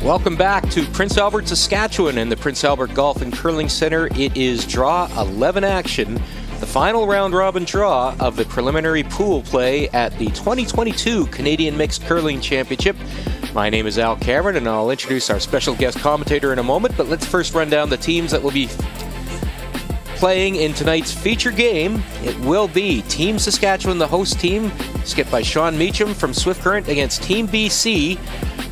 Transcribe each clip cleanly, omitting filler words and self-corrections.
Welcome back to Prince Albert, Saskatchewan and the Prince Albert Golf and Curling Center. It is Draw 11 action, the final round-robin draw of the preliminary pool play at the 2022 Canadian Mixed Curling Championship. My name is Al Cameron, and I'll introduce our special guest commentator in a moment, but let's first run down the teams that will be playing in tonight's feature game. It will be Team Saskatchewan, the host team, skipped by Sean Meacham from Swift Current, against Team BC.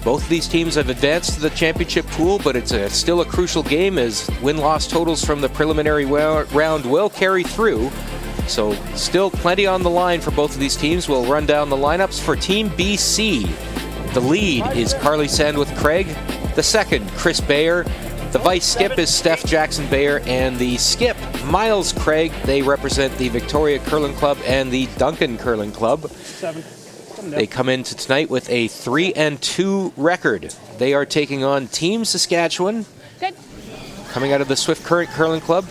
Both of these teams have advanced to the championship pool, but it's still a crucial game as win-loss totals from the preliminary round will carry through. So still plenty on the line for both of these teams. We'll run down the lineups for Team BC. The lead is Carly Sandwith Craig. The second, Chris Bayer. The vice skip is Steph Jackson Bayer, and the skip, Miles Craig. They represent the Victoria Curling Club and the Duncan Curling Club. They come into tonight with a 3-2 record. They are taking on Team Saskatchewan, coming out of the Swift Current Curling Club,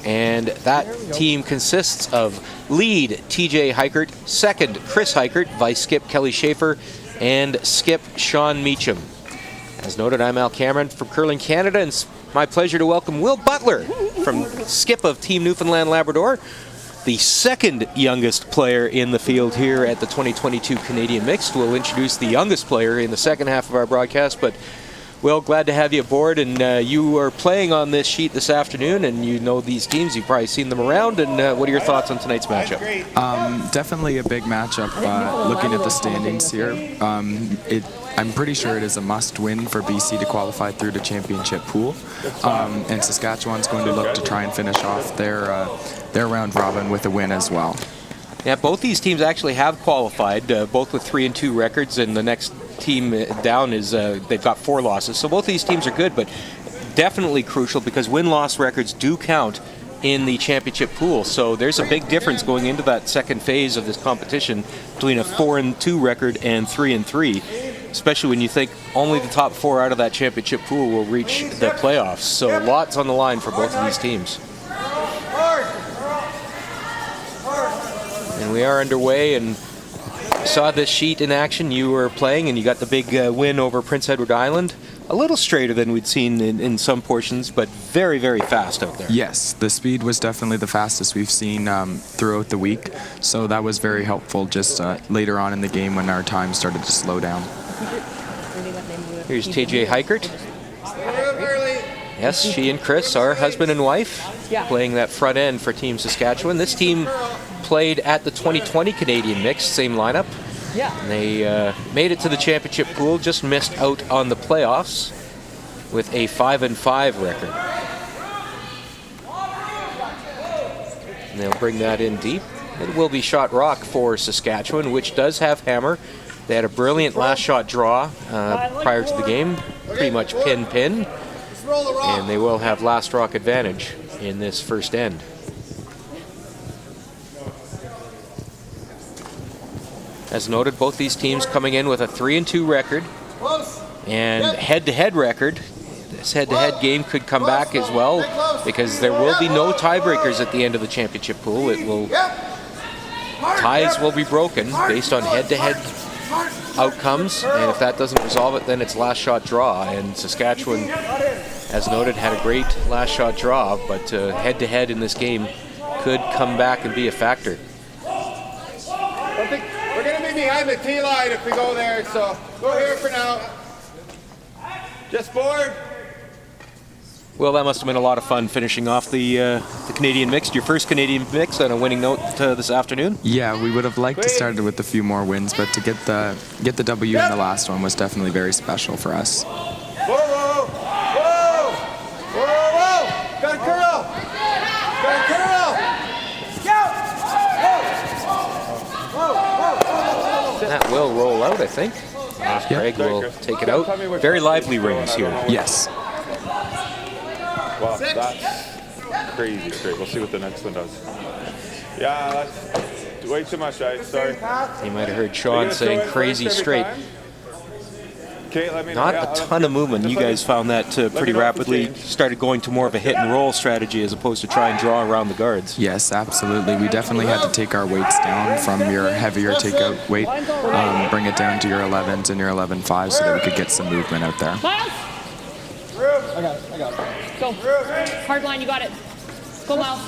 and that team consists of lead TJ Heikert, second Chris Heikert, vice skip Kelly Schaefer, and skip Sean Meacham. As noted, I'm Al Cameron from Curling Canada, and it's my pleasure to welcome Will Butler from skip of Team Newfoundland Labrador, the second youngest player in the field here at the 2022 Canadian Mixed. We'll introduce the youngest player in the second half of our broadcast, but Will, glad to have you aboard, and you are playing on this sheet this afternoon, and you know these teams, you've probably seen them around, and what are your thoughts on tonight's matchup? Definitely a big matchup. Looking at the standings here, I'm pretty sure it is a must-win for BC to qualify through the championship pool, and Saskatchewan's going to look to try and finish off their round robin with a win as well. Yeah, both these teams actually have qualified, both with 3-2 records, and the next team down is they've got 4 losses. So both these teams are good, but definitely crucial because win-loss records do count in the championship pool. So there's a big difference going into that second phase of this competition between a 4-2 record and 3-3, especially when you think only the top 4 out of that championship pool will reach the playoffs. So lots on the line for both of these teams. And we are underway, and saw this sheet in action. You were playing, and you got the big win over Prince Edward Island. A little straighter than we'd seen in some portions, but very, very fast out there. Yes, the speed was definitely the fastest we've seen throughout the week, so that was very helpful just later on in the game when our time started to slow down. Here's TJ Heikert. Yes, she and Chris are husband and wife, playing that front end for Team Saskatchewan. This team played at the 2020 Canadian Mixed, same lineup. And they made it to the championship pool, just missed out on the playoffs with a 5-5 record. And they'll bring that in deep. It will be shot rock for Saskatchewan, which does have hammer. They had a brilliant last shot draw prior to the game, pretty much pin-pin. And they will have last rock advantage in this first end. As noted, both these teams coming in with a 3-2 record and head-to-head record. This head-to-head game could come back as well because there will be no tiebreakers at the end of the championship pool. Ties will be broken based on head-to-head outcomes, and if that doesn't resolve it, then it's last shot draw. And Saskatchewan, as noted, had a great last shot draw, but head-to-head in this game could come back and be a factor. We're going to be behind the tee line if we go there, so go here for now. Just forward. Well, that must have been a lot of fun finishing off the Canadian Mixed, your first Canadian Mixed, on a winning note this afternoon. Yeah, we would have liked to start it with a few more wins, but to get the W in the last one was definitely very special for us. Whoa, whoa, whoa, whoa, whoa, got a curl, got a curl. That will roll out, I think. Craig will take it out. Very lively rings here. Yes. Wow, that's crazy straight. We'll see what the next one does. Yeah, that's way too much ice. Sorry. You might have heard Sean saying crazy straight. Okay, let me know. Not a ton of movement. You guys found that pretty rapidly. Started going to more of a hit and roll strategy as opposed to try and draw around the guards. Yes, absolutely. We definitely had to take our weights down from your heavier takeout weight, bring it down to your 11s and your 11.5 so that we could get some movement out there. Go. Hard line, you got it. Go, Miles.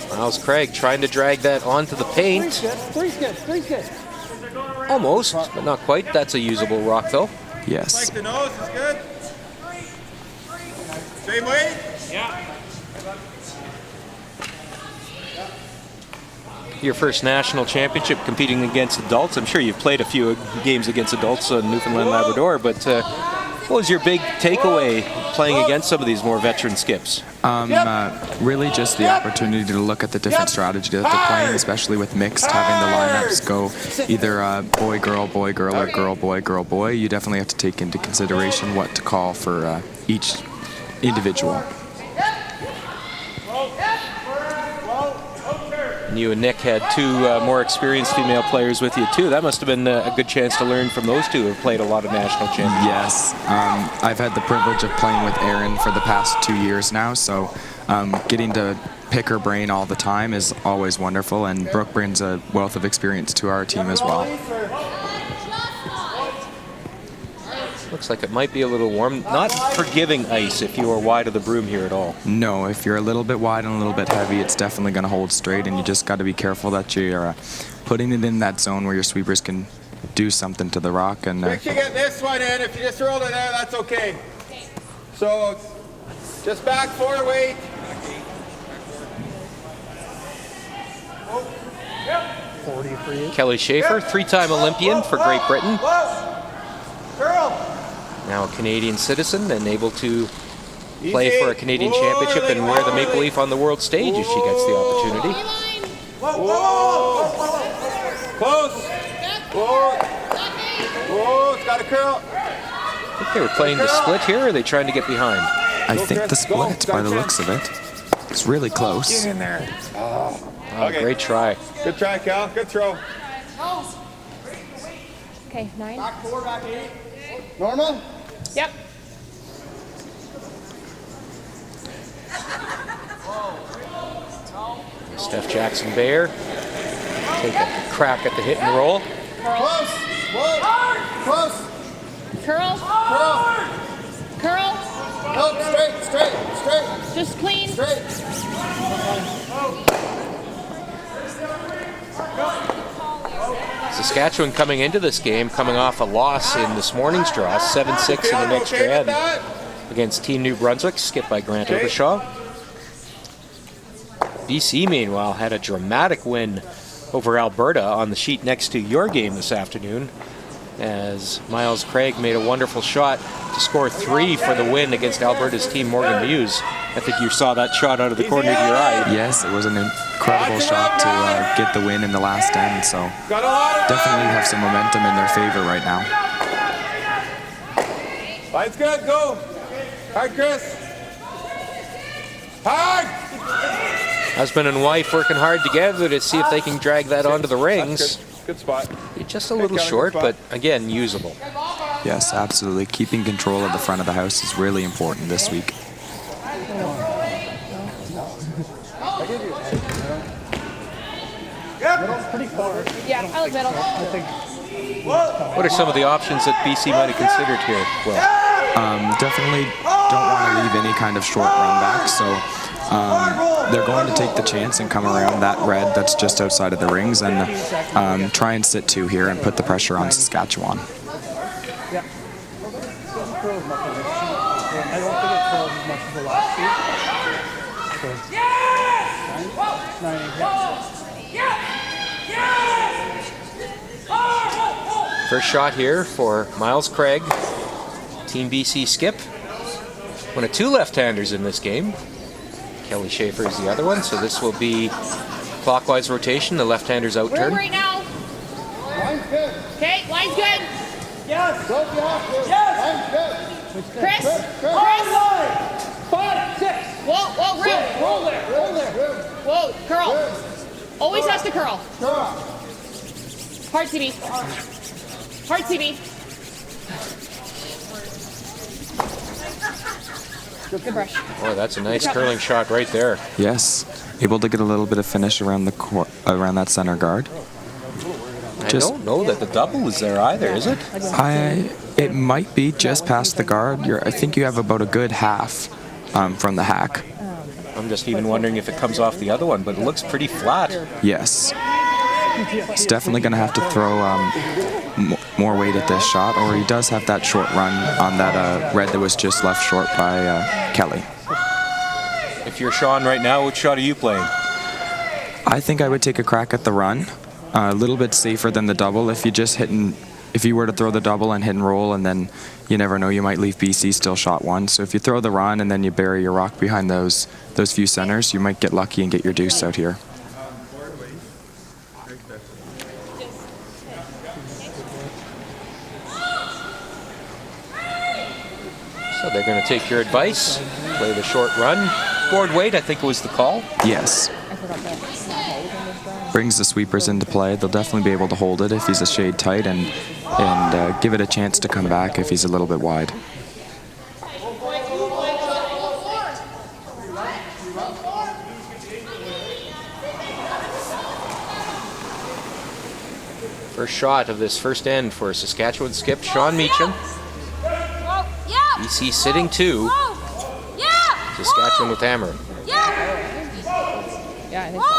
Miles Craig trying to drag that onto the paint. Three's good. Almost, but not quite. That's a usable rock, though. Yes. Like the nose is good. Same weight? Yeah. Your first national championship competing against adults. I'm sure you've played a few games against adults in Newfoundland, Labrador, but what was your big takeaway playing against some of these more veteran skips? Really just the opportunity to look at the different strategy that they're playing, especially with mixed, having the lineups go either boy, girl, or girl, boy. You definitely have to take into consideration what to call for each individual. And you and Nick had two more experienced female players with you, too. That must have been a good chance to learn from those two who have played a lot of national championships. Yes. I've had the privilege of playing with Erin for the past 2 years now, so getting to pick her brain all the time is always wonderful, and Brooke brings a wealth of experience to our team as well. Looks like it might be a little warm. Not forgiving ice if you are wide of the broom here at all. No, if you're a little bit wide and a little bit heavy, it's definitely going to hold straight, and you just got to be careful that you're putting it in that zone where your sweepers can do something to the rock. And Make sure you get this one in. If you just roll it there, that's okay. So just back forward weight. Kelly Schaefer, three-time Olympian for Great Britain. Curl. Now a Canadian citizen and able to play for a Canadian championship and wear the maple leaf on the world stage if she gets the opportunity. Whoa. Close. Whoa, it's got a curl. I think they were playing the split here, or are they trying to get behind? I think the split, by the looks of it. It's really close. Get in there. Oh, Okay. great try. Good try, Cal. Good throw. Okay, 9. Back 4, back 8. Normal? Yep. Steph Jackson Bayer take a crack at the hit and roll. Close. Whoa. Close. Curl. Curl. Curl. No, straight. Just clean. Straight. Saskatchewan coming into this game, coming off a loss in this morning's draw, 7-6 in the next round against Team New Brunswick, skipped by Grant Overshaw. BC, meanwhile, had a dramatic win over Alberta on the sheet next to your game this afternoon, as Miles Craig made a wonderful shot to score 3 for the win against Alberta's team Morgan Muse. I think you saw that shot out of the corner of your eye. Yes, it was an incredible shot to get the win in the last end, so definitely have some momentum in their favor right now. Line's good, go. Hard, Chris. Hard. Husband and wife working hard together to see if they can drag that onto the rings. Good spot. Just a little short, but again, usable. Yes, absolutely. Keeping control of the front of the house is really important this week. Yeah, I like middle. What are some of the options that BC might have considered here? Well, Definitely don't want to leave any kind of short run back, so they're going to take the chance and come around that red that's just outside of the rings and try and sit 2 here and put the pressure on Saskatchewan. I don't think it curls as much as the last two. first shot here for Miles Craig, Team BC skip. One of 2 left-handers in this game. Kelly Schaefer is the other one, so this will be clockwise rotation. The left-hander's out We're turn. right now. Okay, line's good. Yes. Line's good. Chris. Chris. 5, 6. Whoa, Roll there. Whoa, curl. Always has to curl. Hard CB. Hard CB. Good brush. Oh, that's a nice curling shot right there. Yes, able to get a little bit of finish around the around that center guard. I don't know that the double is there either, is it? It might be just past the guard. I think you have about a good half from the hack. I'm just even wondering if it comes off the other one, but it looks pretty flat. Yes. He's definitely going to have to throw more weight at this shot, or he does have that short run on that red that was just left short by Kelly. If you're Sean right now, which shot are you playing? I think I would take a crack at the run. A little bit safer than the double. If you were to throw the double and hit and roll, and then you never know, you might leave BC still shot one. So if you throw the run and then you bury your rock behind those few centers, you might get lucky and get your deuce out here. So they're going to take your advice, play the short run. Board weight, I think was the call. Yes. Brings the sweepers into play. They'll definitely be able to hold it if he's a shade tight, and give it a chance to come back if he's a little bit wide. First shot of this first end for Saskatchewan skip Sean Meacham. BC sitting 2. Saskatchewan with hammer. Yeah, I think so.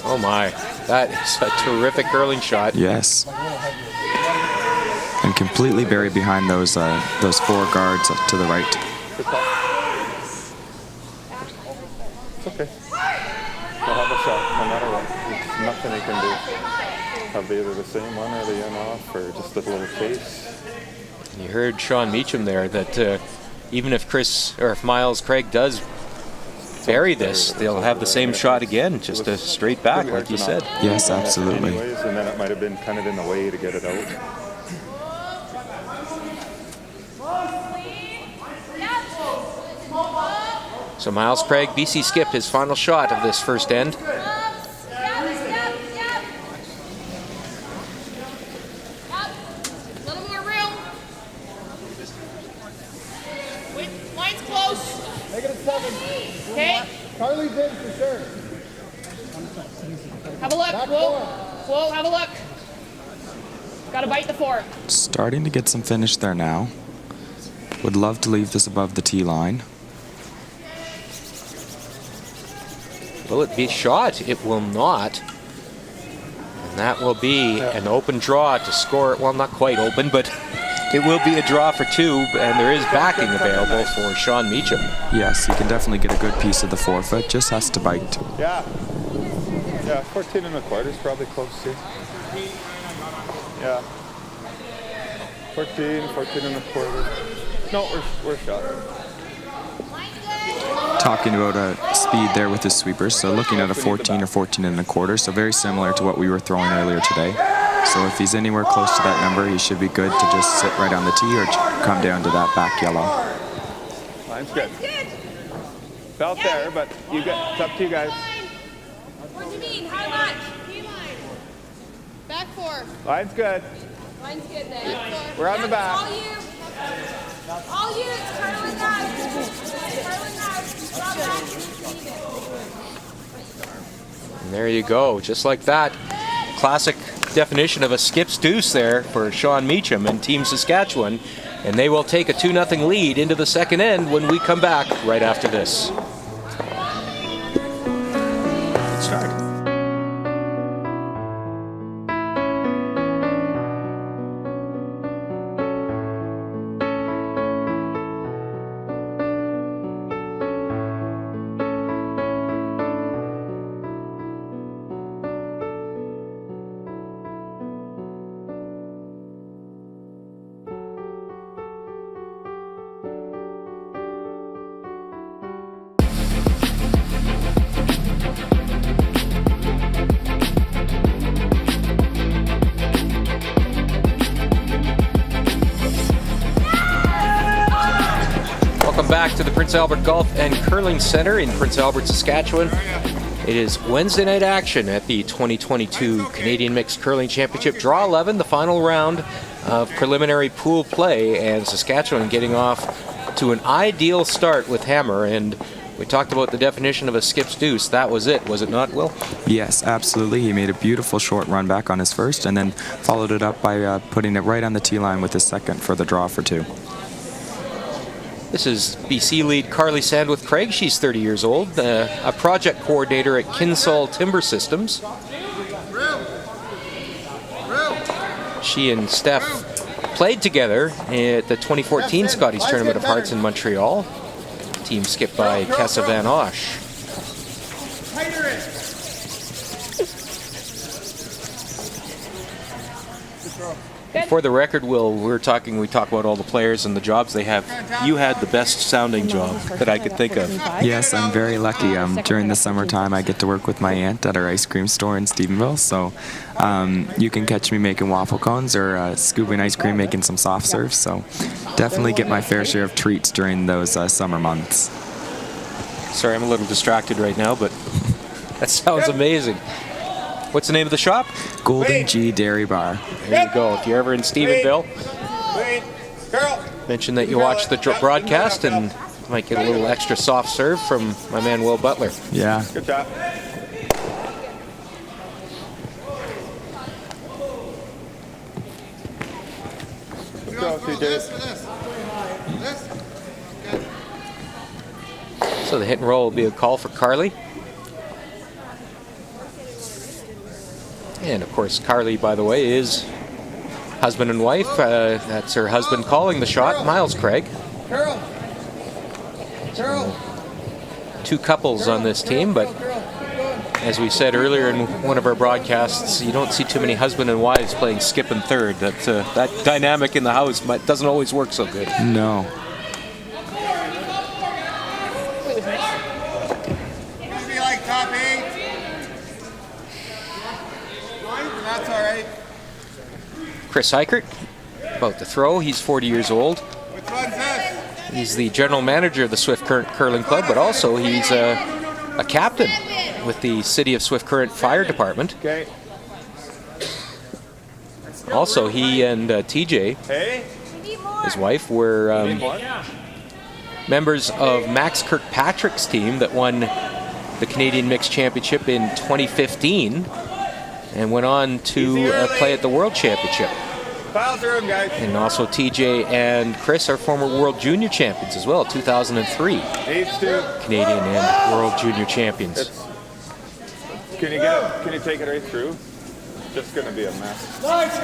Oh my, that is a terrific curling shot. Yes. And completely buried behind those 4 guards to the right. It's okay. They'll have a shot no matter what. There's nothing he can do. Have either the same one or the in off or just a little chase. You heard Sean Meacham there that even if if Miles Craig does bury this, they'll have the same shot again, just a straight back, like you said. Yes, absolutely. Anyways, and then it might have been kind of in the way to get it out. So Miles Craig, BC skip his final shot of this first end. Carly's in for sure. Have a look, Whoa, have a look. Got to bite the 4. Starting to get some finish there now. Would love to leave this above the tee line. Will it be shot? It will not. And that will be an open draw to score it. Well, not quite open, but it will be a draw for 2, and there is backing available for Sean Meacham. Yes, he can definitely get a good piece of the forefoot, just has to bite. Yeah. Yeah, 14 1/4 is probably close to. Yeah. 14 1/4. No, we're shot. Talking about speed there with his sweepers, so looking at a 14 or 14 1/4, so very similar to what we were throwing earlier today. So if he's anywhere close to that number, he should be good to just sit right on the tee or come down to that back yellow. Line's good. Felt there, but it's up to you guys. What do you mean? How much? Back 4. Line's good. Line's good then. We're on the back. All you. All you. It's curling out. Curling out. Drop back. And there you go, just like that. Classic definition of a skip's deuce there for Sean Meacham and Team Saskatchewan. And they will take a 2-0 lead into the second end when we come back right after this. Good start. Back to the Prince Albert Golf and Curling Center in Prince Albert, Saskatchewan. It is Wednesday night action at the 2022 Canadian Mixed Curling Championship. Draw 11, the final round of preliminary pool play, and Saskatchewan getting off to an ideal start with hammer. And We talked about the definition of a skip's deuce. That was it, was it not, Will? Yes, absolutely. He made a beautiful short run back on his first and then followed it up by putting it right on the tee line with his second for the draw for 2. This is BC lead Carly Sandwith-Craig. She's 30 years old, a project coordinator at Kinsall Timber Systems. She and Steph played together at the 2014 Scotties Tournament of Hearts in Montreal. Team skipped by Kessa Van Osh. For the record, Will, we talk about all the players and the jobs they have. You had the best sounding job that I could think of. Yes, I'm very lucky. During the summertime, I get to work with my aunt at her ice cream store in Stephenville. So you can catch me making waffle cones or scooping ice cream, making some soft serves. So definitely get my fair share of treats during those summer months. Sorry, I'm a little distracted right now, but that sounds amazing. What's the name of the shop? Golden G Dairy Bar. There you go. If you're ever in Stephenville, mention that you watch the broadcast and might get a little extra soft serve from my man Will Butler. Yeah. Good job. Let's go, CJ. So the hit and roll will be a call for Carly. And of course, Carly, by the way, is husband and wife. That's her husband calling the shot, Miles Craig. Two couples on this team, but as we said earlier in one of our broadcasts, you don't see too many husband and wives playing skip and third. That dynamic in the house doesn't always work so good. No. Be like top 8. That's all right. Chris Eichert, about to throw. He's 40 years old. Which one's this? He's the general manager of the Swift Current Curling Club, but also he's a captain with the City of Swift Current Fire Department. Okay. Also, he and TJ, Hey. his wife, were members of Max Kirkpatrick's team that won the Canadian Mixed Championship in 2015 and went on to play at the World Championship. Files are in, guys. And also TJ and Chris are former World Junior Champions as well, 2003. H2. Canadian and World Junior Champions. Can you take it right through? It's just gonna be a mess. Nice.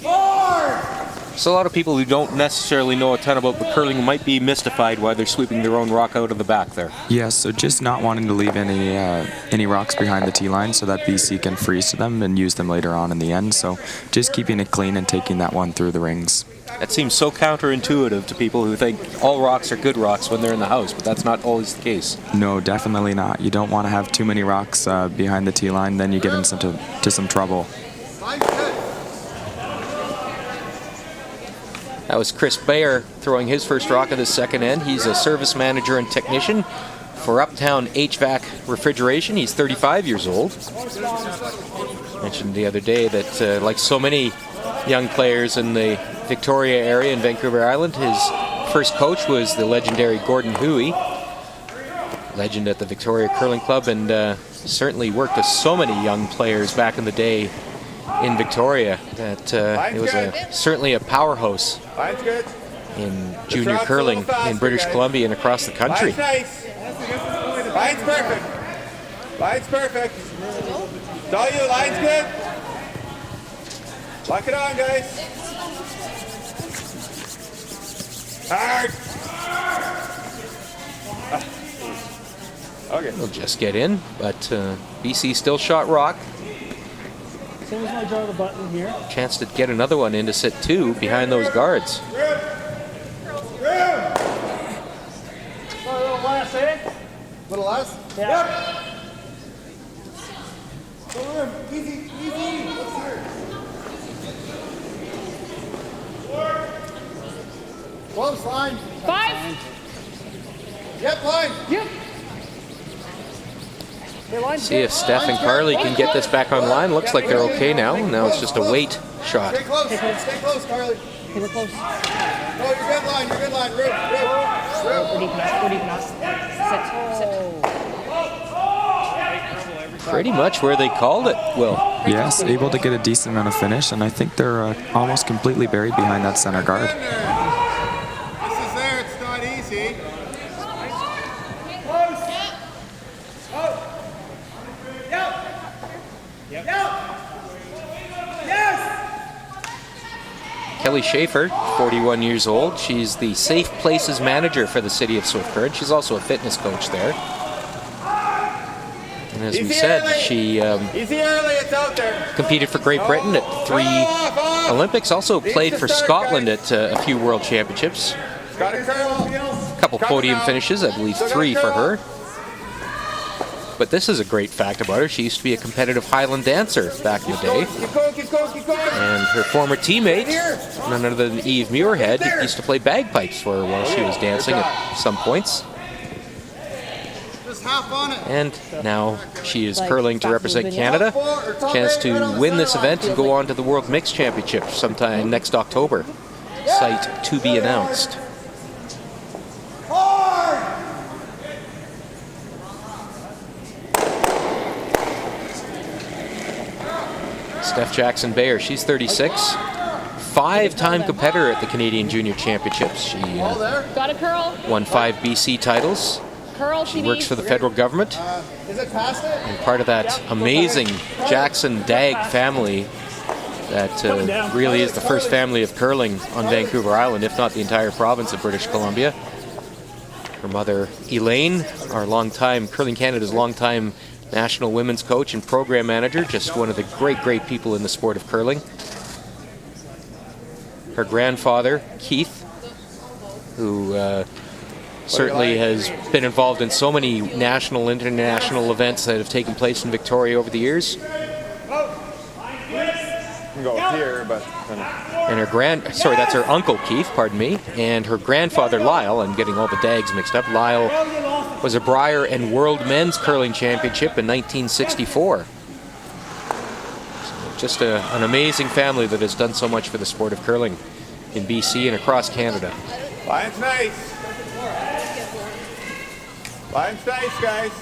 Hard. So a lot of people who don't necessarily know a ton about the curling might be mystified why they're sweeping their own rock out of the back there. Yeah, so just not wanting to leave any rocks behind the tee line so that BC can freeze to them and use them later on in the end. So just keeping it clean and taking that one through the rings. That seems so counterintuitive to people who think all rocks are good rocks when they're in the house, but that's not always the case. No, definitely not. You don't want to have too many rocks behind the tee line, then you get into some trouble. That was Chris Bayer throwing his first rock at his second end. He's a service manager and technician for Uptown HVAC Refrigeration. He's 35 years old. Mentioned the other day that like so many young players in the Victoria area in Vancouver Island, his first coach was the legendary Gordon Huey, legend at the Victoria Curling Club, and certainly worked with so many young players back in the day in Victoria that it was certainly a powerhouse in junior curling in British Columbia and across the country. Line's nice. Line's perfect. Line's perfect. It's all you. Line's good. Lock it on, guys. Hard. Okay. We'll just get in, but BC still shot rock. Same as my draw the button here. Chance to get another one into set 2 behind those guards. A little less, eh? Little less? Yeah. Easy. Let's hear it. Close line. 5. Yep, line. Yep. See if Steph and Carly can get this back online. Looks like they're okay now. Now it's just a weight shot. Stay close, Carly. Hit it close. No, you're good line. Roof. Go deep enough. Go deep enough. Sit. Pretty much where they called it, Will. Yes, able to get a decent amount of finish, and I think they're almost completely buried behind that center guard. This is there. It's not easy. Kelly Schaefer, 41 years old. She's the Safe Places Manager for the city of Swift Current. She's also a fitness coach there. And as we said, she Easy early. It's out there. competed for Great Britain at 3 Olympics, also played for Scotland at a few World Championships. Got it, Carl. A couple podium finishes, I believe 3 for her. But this is a great fact about her. She used to be a competitive Highland dancer back in the day. Keep going. Keep going. Keep going. And her former teammate, none other than Eve Muirhead, used to play bagpipes for her while she was dancing at some points. Just half on it. And now she is curling to represent Canada. Chance to win this event and go on to the World Mixed Championship sometime next October. Site to be announced. Steph Jackson Bayer, she's 36. 5-time competitor at the Canadian Junior Championships. She Got a curl. won 5 BC titles. Curl. She works for the federal government. Is it past it? And part of that amazing Jackson Dagg family that really is the first family of curling on Vancouver Island, if not the entire province of British Columbia. Her mother, Elaine, our longtime Curling Canada's longtime national women's coach and program manager, just one of the great people in the sport of curling. Her grandfather, Keith, who certainly has been involved in so many national, international events that have taken place in Victoria over the years. You can go here, but And that's her uncle Keith, pardon me, and her grandfather Lyle. I'm getting all the Dags mixed up. Lyle was a Brier and World Men's Curling Championship in 1964. So just an amazing family that has done so much for the sport of curling in BC and across Canada. Line's nice. Line's nice, guys.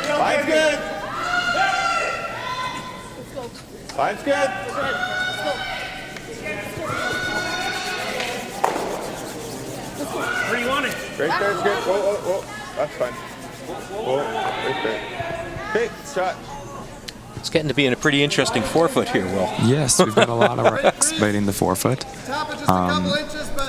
Line's good. Line's good. Where do you want it? Right there's good. Whoa. That's fine. Whoa, right there. Okay, shot. It's getting to be in a pretty interesting forefoot here, Will. Yes, we've got a lot of wrecks biting the forefoot.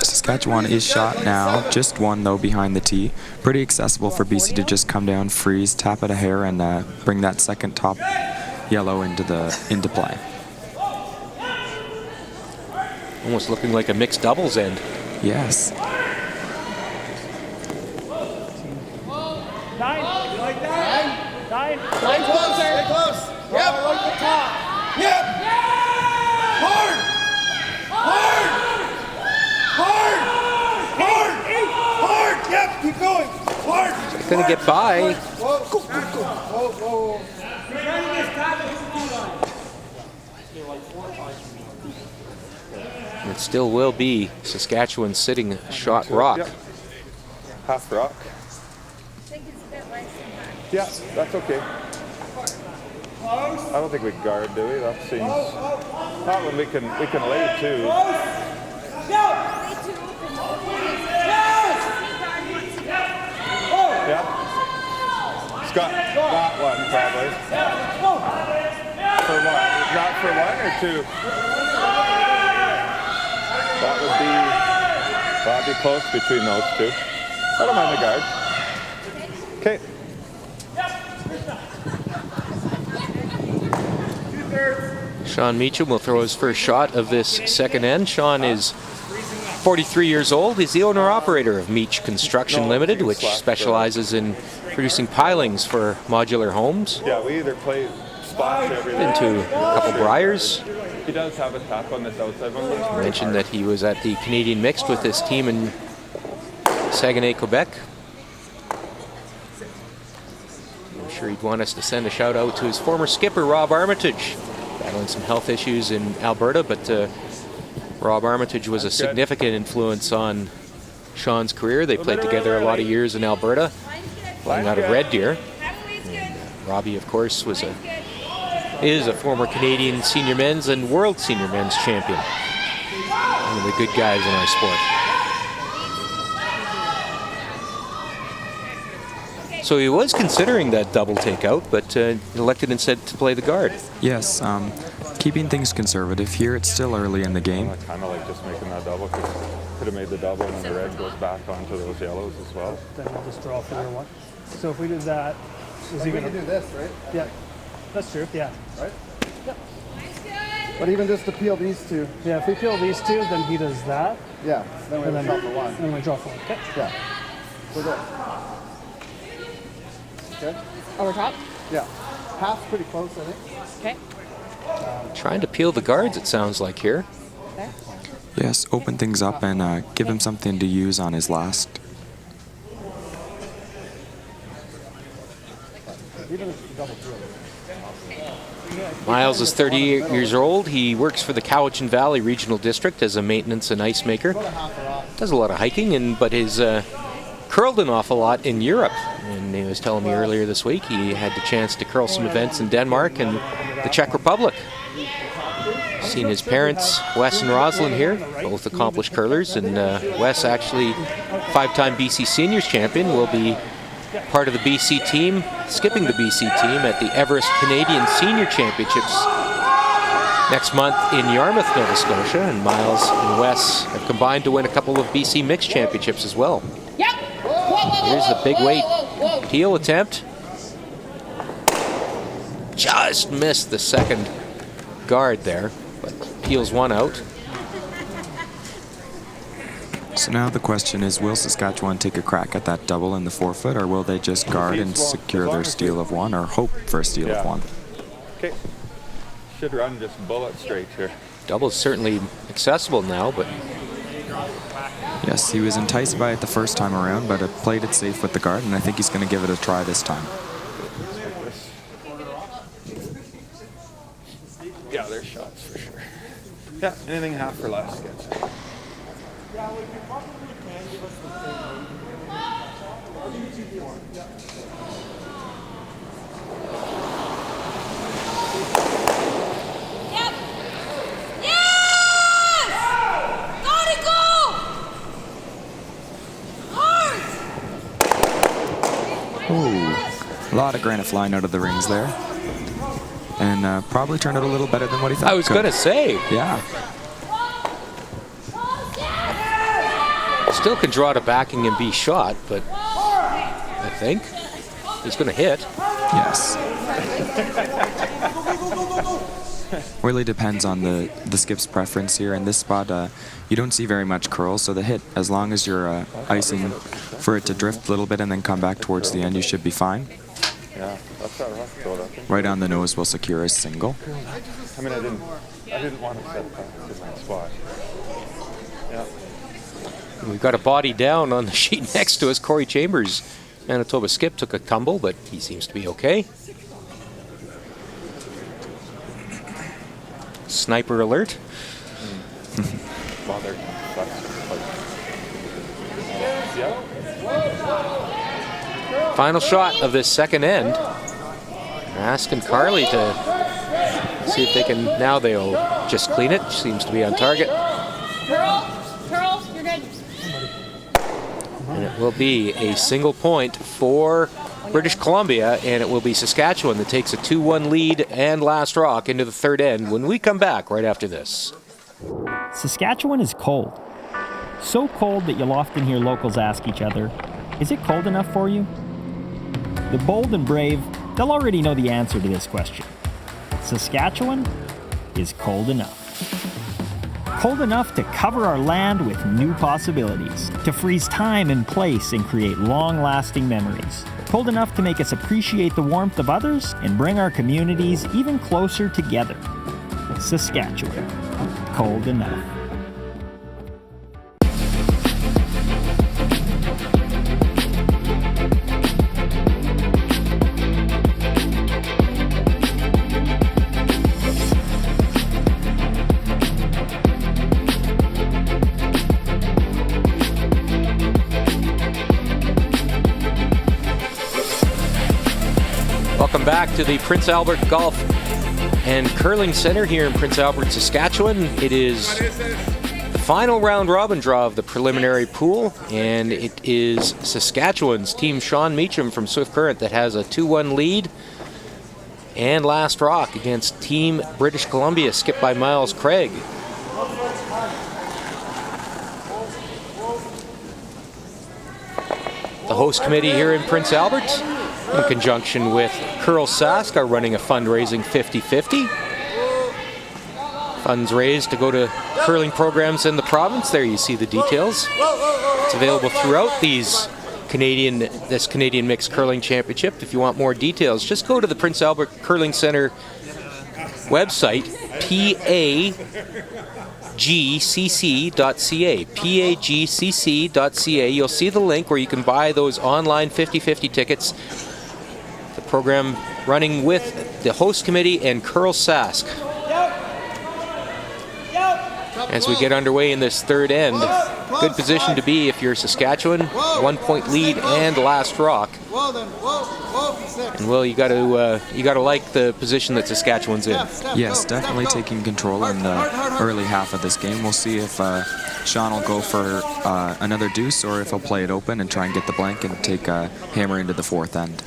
Saskatchewan is shot now, just one though behind the tee. Pretty accessible for BC to just come down, freeze, tap it a hair, and bring that second top yellow into play. Almost looking like a mixed doubles end. Yes. Nine. You like that? Nine. Stay close. Stay close. Yep. I like the top. Yep. Hard. Yep. Keep going. Hard. Gonna get by. Whoa. It still will be Saskatchewan sitting shot rock. Yep. Half rock. Yeah, that's okay. I don't think we guard, do we? That seems. Not when we can lay too. Yeah. Scott got one probably. For what? Not for one or two? That'd be close between those two. I don't mind the guard. Okay. Sean Meacham will throw his first shot of this second end. Sean is 43 years old. He's the owner-operator of Meach Construction Limited, which specializes in producing pilings for modular homes. Yeah, we either play splash every day. Been to a couple Briers. He does have a tap on this outside one. Mentioned that he was at the Canadian Mixed with his team in Saguenay, Quebec. I'm sure he'd want us to send a shout out to his former skipper, Rob Armitage, battling some health issues in Alberta, but Rob Armitage was a significant influence on Sean's career. They played together a lot of years in Alberta, playing out of Red Deer. And Robbie, of course, is a former Canadian senior men's and world senior men's champion. One of the good guys in our sport. So he was considering that double takeout, but elected instead to play the guard. Yes, keeping things conservative here. It's still early in the game. I kind of like just making that double because could have made the double and then the red goes back onto those yellows as well. Then I'll just draw for one. So if we did that, is he We going can to do this, right? Yeah, that's true. Yeah. Right? But even just to peel these two. Yeah, if we peel these two, then he does that. Yeah. Then we And have then, shot for one. and then we draw for one. Okay. Yeah. So good. Okay. Over top? Yeah. Half's pretty close, I think. Okay. Trying to peel the guards, it sounds like here. There. Yes, open things up and give him something to use on his last. Even if it's double peel. Miles is 38 years old. He works for the Cowichan Valley Regional District as a maintenance and ice maker. Does a lot of hiking, but is curled an awful lot in Europe. And he was telling me earlier this week he had the chance to curl some events in Denmark and the Czech Republic. Seen his parents, Wes and Rosalind, here, both accomplished curlers. And Wes, actually 5-time BC Seniors champion, will be part of the BC team, skipping the BC team at the Everest Canadian Senior Championships next month in Yarmouth, Nova Scotia. And Miles and Wes have combined to win a couple of BC mixed championships as well. Yep. Here's the big weight peel attempt. Just missed the second guard there, but peels one out. So now the question is, will Saskatchewan take a crack at that double in the forefoot, or will they just guard and secure their steal of one, or hope for a steal of one? Okay. Should run just bullet straight here. Double is certainly accessible now, but Yes, he was enticed by it the first time around, but played it safe with the guard, and I think he's going to give it a try this time. Yeah, there's shots for sure. Yeah, anything half or less gets it. Yep. Yes! Gotta go! Hard! Ooh, a lot of granite flying out of the rings there. And probably turned out a little better than what he thought. I was going to say, Yeah. still can draw to backing and be shot, but I think he's going to hit. Yes. Really depends on the skip's preference here. In this spot, you don't see very much curl, so the hit, as long as you're icing for it to drift a little bit and then come back towards the end, you should be fine. Yeah, that's that rough throw, that thing. Right on the nose will secure a single. I mean, I didn't want to set that in that spot. Yeah. We've got a body down on the sheet next to us. Corey Chambers, Manitoba skip, took a tumble, but he seems to be okay. Sniper alert. Well, that's like, yeah. Final shot of this second end. Asking Carly to see if they can, now they'll just clean it. Seems to be on target. Pearl, you're good. And it will be a single point for British Columbia, and it will be Saskatchewan that takes a 2-1 lead and last rock into the third end when we come back right after this. Saskatchewan is cold. So cold that you'll often hear locals ask each other, is it cold enough for you? The bold and brave, they'll already know the answer to this question. Saskatchewan is cold enough. Cold enough to cover our land with new possibilities, to freeze time and place and create long-lasting memories. Cold enough to make us appreciate the warmth of others and bring our communities even closer together. Saskatchewan, cold enough. to the Prince Albert Golf and Curling Center here in Prince Albert, Saskatchewan. It is the final round robin draw of the preliminary pool, and it is Saskatchewan's team Sean Meacham from Swift Current that has a 2-1 lead. And last rock against Team British Columbia, skipped by Miles Craig. The host committee here in Prince Albert, in conjunction with Curl Sask, are running a fundraising 50-50. Funds raised to go to curling programs in the province. There you see the details. It's available throughout this Canadian Mixed Curling Championship. If you want more details, just go to the Prince Albert Curling Center website, pagcc.ca. pagcc.ca. You'll see the link where you can buy those online 50-50 tickets. The program running with the host committee and Curl Sask. As we get underway in this third end, good position to be if you're Saskatchewan. 1 point lead and last rock. And well, you got to like the position that Saskatchewan's in. Yes, definitely taking control in the early half of this game. We'll see if Sean will go for another deuce or if he'll play it open and try and get the blank and take a hammer into the fourth end.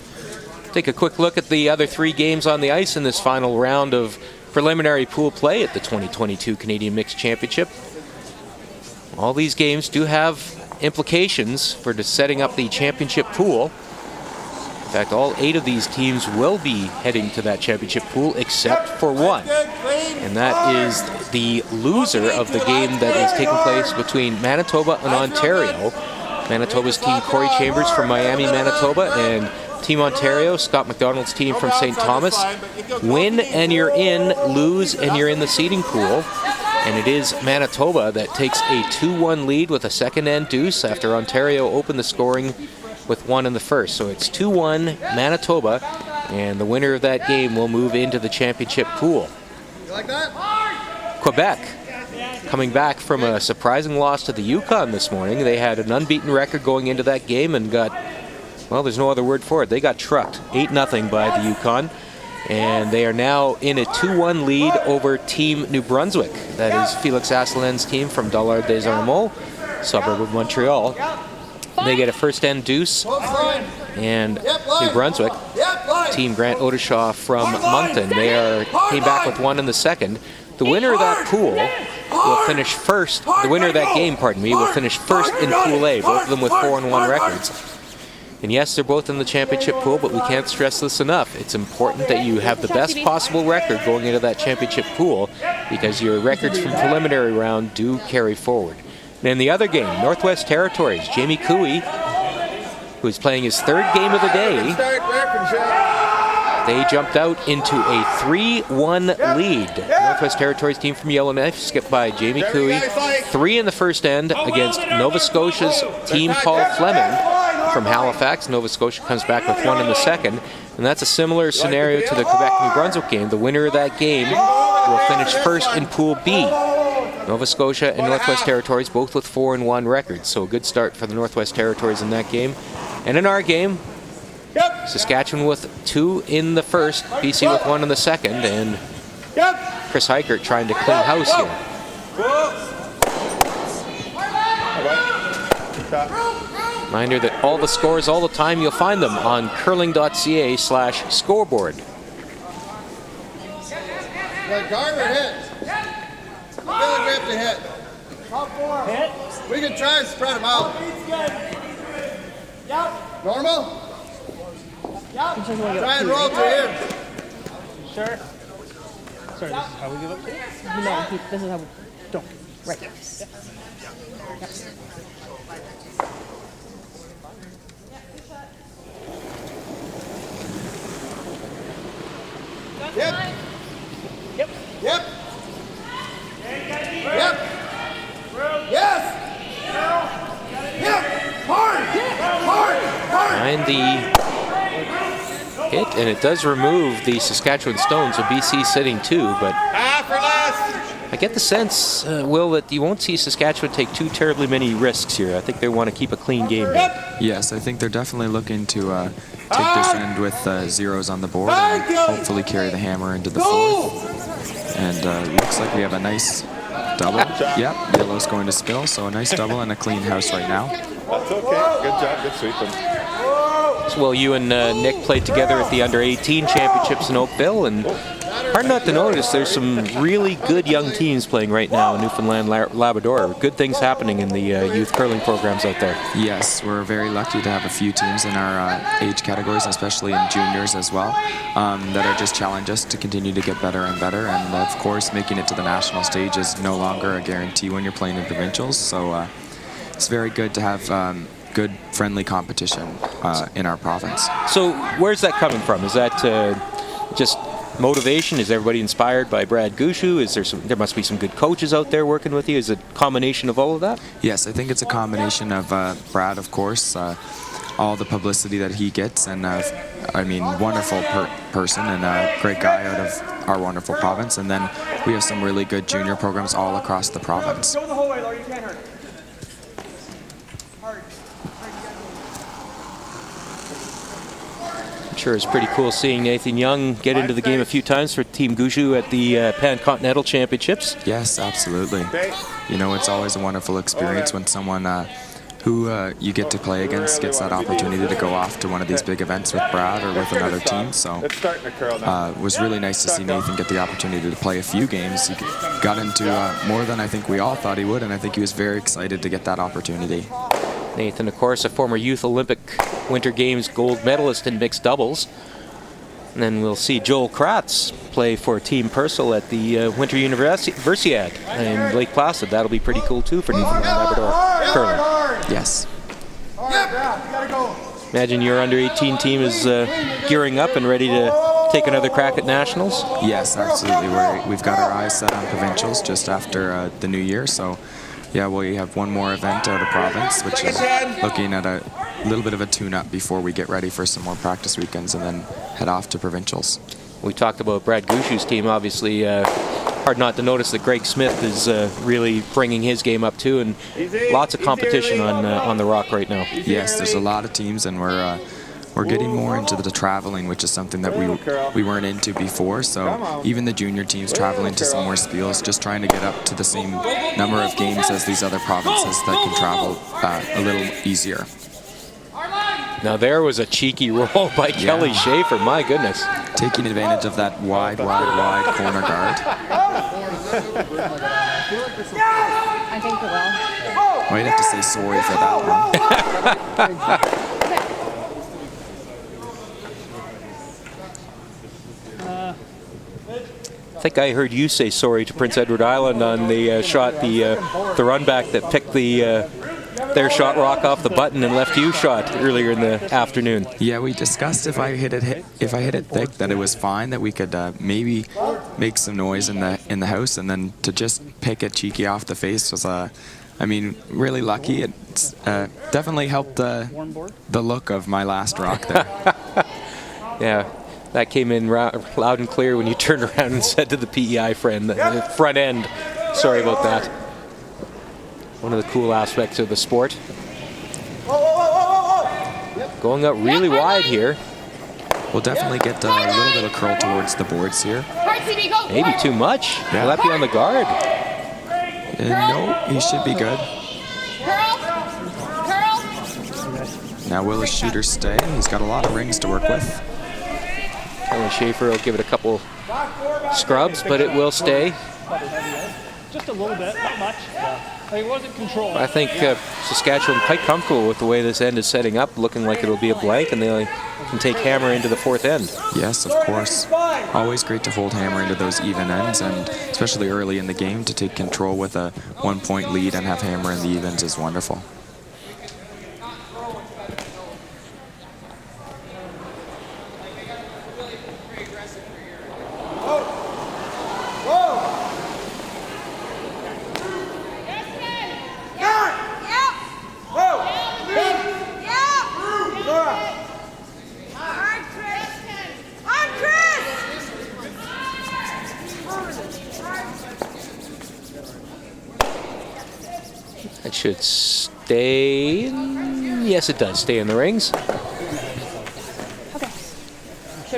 Take a quick look at the other 3 games on the ice in this final round of preliminary pool play at the 2022 Canadian Mixed Championship. All these games do have implications for setting up the championship pool. In fact, all 8 of these teams will be heading to that championship pool except for one. And that is the loser of the game that is taking place between Manitoba and Ontario. Manitoba's team Corey Chambers from Miami, Manitoba, and Team Ontario, Scott McDonald's team from St. Thomas. Win and you're in, lose and you're in the seeding pool. And it is Manitoba that takes a 2-1 lead with a second end deuce after Ontario opened the scoring with 1 in the first. So it's 2-1 Manitoba, and the winner of that game will move into the championship pool. Quebec, coming back from a surprising loss to the Yukon this morning. They had an unbeaten record going into that game and got, well, there's no other word for it. They got trucked 8-0 by the Yukon, and they are now in a 2-1 lead over Team New Brunswick. That is Felix Asselin's team from Dollard des Ormeaux, suburb of Montreal. They get a first end deuce, and New Brunswick, Team Grant Odishaw from Moncton, came back with 1 in the second. The winner of that pool will finish first. The winner of that game, will finish first in Pool A, both of them with 4-1 records. And yes, they're both in the championship pool, but we can't stress this enough. It's important that you have the best possible record going into that championship pool, because your records from preliminary round do carry forward. And in the other game, Northwest Territories, Jamie Cooey, who is playing his 3rd game of the day, they jumped out into a 3-1 lead. Northwest Territories team from Yellowknife, skipped by Jamie Cooey. 3 in the first end against Nova Scotia's team Paul Fleming from Halifax. Nova Scotia comes back with 1 in the second. And that's a similar scenario to the Quebec-New Brunswick game. The winner of that game will finish first in Pool B. Nova Scotia and Northwest Territories both with 4-1 records. So a good start for the Northwest Territories in that game. And in our game, Saskatchewan with 2 in the first, BC with 1 in the second, and Chris Heikert trying to clean house here. Reminder that all the scores all the time, you'll find them on curling.ca/scoreboard. Garver hit. I feel like we have to hit. Hit? We can try and spread them out. Normal? Try and roll to him. Sure. Sorry, this is how we give up to you? No, this is how we don't. Right. Yep. Yep. Yep. Yep. Yes. Yep. Hard. Hard. Hard. Find the hit, and it does remove the Saskatchewan Stone, so BC sitting 2, but Half or less. I get the sense, Will, that you won't see Saskatchewan take too terribly many risks here. I think they want to keep a clean game here. Yes, I think they're definitely looking to take this end with zeros on the board and hopefully carry the hammer into the fourth. And looks like we have a nice double. Yep, yellow's going to spill, so a nice double and a clean house right now. That's okay. Good job. Good sweeping. Well, you and Nick played together at the Under-18 Championships in Oakville, and hard not to notice there's some really good young teams playing right now in Newfoundland, Labrador. Good things happening in the youth curling programs out there. Yes, we're very lucky to have a few teams in our age categories, especially in juniors as well, that are just challenge us to continue to get better and better. And of course, making it to the national stage is no longer a guarantee when you're playing in provincials. So it's very good to have good, friendly competition in our province. So where's that coming from? Is that just motivation? Is everybody inspired by Brad Gushu? Is there must be some good coaches out there working with you? Is it a combination of all of that? Yes, I think it's a combination of Brad, of course, all the publicity that he gets, and I mean, wonderful person and a great guy out of our wonderful province. And then we have some really good junior programs all across the province. Go the whole way, Laura. You can't hurt. Sure, it's pretty cool seeing Nathan Young get into the game a few times for Team Gushu at the Pan-Continental Championships. Yes, absolutely. You know, it's always a wonderful experience when someone who you get to play against gets that opportunity to go off to one of these big events with Brad or with another team. So it was really nice to see Nathan get the opportunity to play a few games. He got into more than I think we all thought he would, and I think he was very excited to get that opportunity. Nathan, of course, a former Youth Olympic Winter Games gold medalist in mixed doubles. And then we'll see Joel Kratz play for Team Purcell at the Winter Universiade in Lake Placid. That'll be pretty cool too for Newfoundland Labrador curling. Yes. Imagine your under-18 team is gearing up and ready to take another crack at nationals. Yes, absolutely. We've got our eyes set on provincials just after the new year. So, yeah, we have one more event out of province, which is looking at a little bit of a tune-up before we get ready for some more practice weekends and then head off to provincials. We talked about Brad Gushu's team. Obviously, hard not to notice that Greg Smith is really bringing his game up too, and lots of competition on the Rock right now. Yes, there's a lot of teams, and we're getting more into the traveling, which is something that we weren't into before. So even the junior teams traveling to some more spiels, just trying to get up to the same number of games as these other provinces that can travel a little easier. Now there was a cheeky roll by Kelly Schaefer, my goodness. Taking advantage of that wide corner guard. I think it will. Well, you'd have to say sorry for that one. I think I heard you say sorry to Prince Edward Island on the shot, the run back that picked their shot rock off the button and left you shot earlier in the afternoon. Yeah, we discussed if I hit it thick that it was fine, that we could maybe make some noise in the house, and then to just pick it cheeky off the face was I mean, really lucky. It's definitely helped the look of my last rock there. Yeah. That came in loud and clear when you turned around and said to the PEI friend, the front end, sorry about that. One of the cool aspects of the sport. Going out really wide here. We'll definitely get a little bit of curl towards the boards here. Maybe too much. Yeah. Will that be on the guard? No, he should be good. Now will his shooter stay? He's got a lot of rings to work with. Kelly Schaefer will give it a couple scrubs, but it will stay. Just a little bit, not much. It wasn't controlled. I think Saskatchewan quite comfortable with the way this end is setting up, looking like it'll be a blank, and they can take hammer into the fourth end. Yes, of course. Always great to hold hammer into those even ends, and especially early in the game to take control with a 1-point lead and have hammer in the evens is wonderful. That should stay. Yes, it does stay in the rings.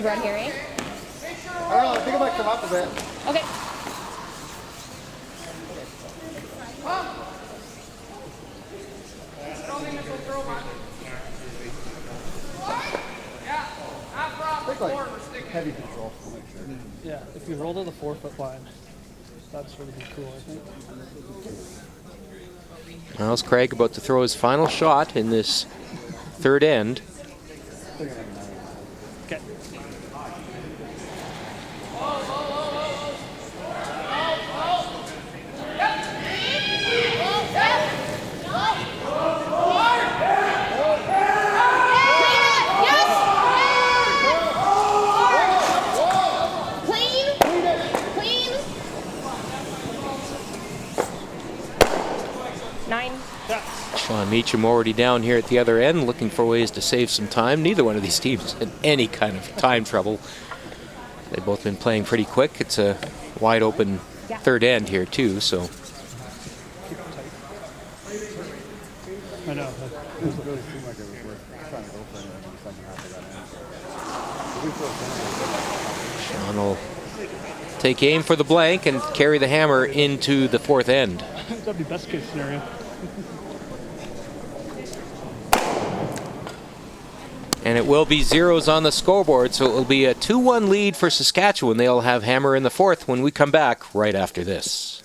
run here, eh? I don't know, I think it might come up a bit. Okay. I think like heavy control. Yeah, if you roll to the 4-foot line, that's really cool, I think. How's Craig about to throw his final shot in this third end? Okay. Sean Meacham already down here at the other end looking for ways to save some time. Neither one of these teams in any kind of time trouble. They've both been playing pretty quick. It's a wide open third end here too, so. I know. It really seemed like it was worth trying to go for anything in the second half of that end. Sean will take aim for the blank and carry the hammer into the fourth end. That'd be best case scenario. And it will be zeros on the scoreboard, so it will be a 2-1 lead for Saskatchewan. They'll have hammer in the fourth when we come back right after this.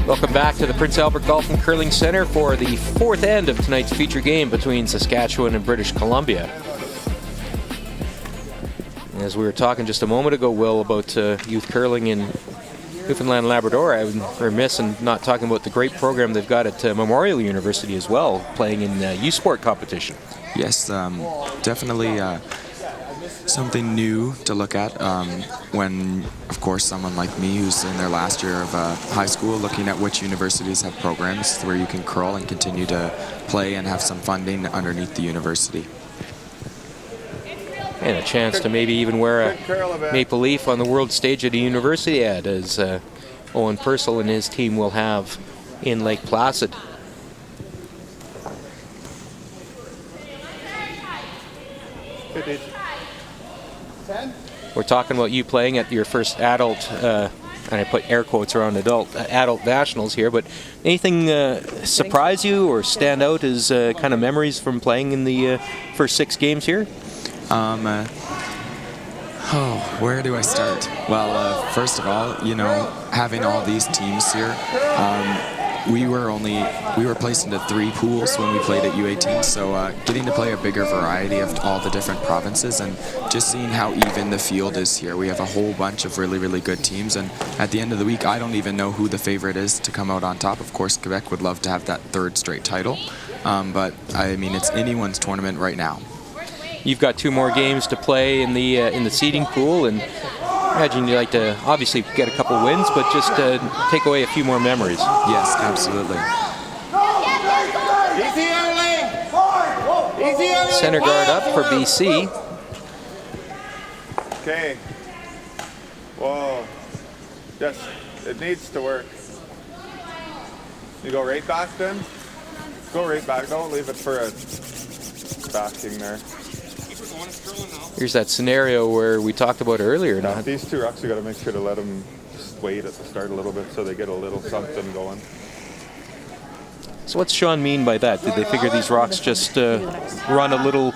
Welcome back to the Prince Albert Golf and Curling Center for the fourth end of tonight's feature game between Saskatchewan and British Columbia. As we were talking just a moment ago, Will, about youth curling in Newfoundland and Labrador, I was remiss in not talking about the great program they've got at Memorial University as well, playing in youth sport competition. Yes, definitely something new to look at when, of course, someone like me who's in their last year of high school, looking at which universities have programs where you can curl and continue to play and have some funding underneath the university. And a chance to maybe even wear a maple leaf on the world stage at a university ad, as Owen Purcell and his team will have in Lake Placid. We're talking about you playing at your first adult, and I put air quotes around adult nationals here, but anything surprise you or stand out as kind of memories from playing in the first 6 games here? Where do I start? Well, first of all, you know, having all these teams here, we were placed into 3 pools when we played at U18, so getting to play a bigger variety of all the different provinces and just seeing how even the field is here. We have a whole bunch of really, really good teams, and at the end of the week, I don't even know who the favorite is to come out on top. Of course, Quebec would love to have that 3rd straight title, but I mean, it's anyone's tournament right now. You've got 2 more games to play in the seeding pool, and I imagine you like to obviously get a couple wins, but just take away a few more memories. Yes, absolutely. Center guard up for BC. Okay. Whoa. Just, it needs to work. You go right back then? Go right back. Don't leave it for a backing there. Here's that scenario where we talked about earlier. Now, these 2 rocks, you got to make sure to let them just wait at the start a little bit so they get a little something going. So what's Sean mean by that? Did they figure these rocks just run a little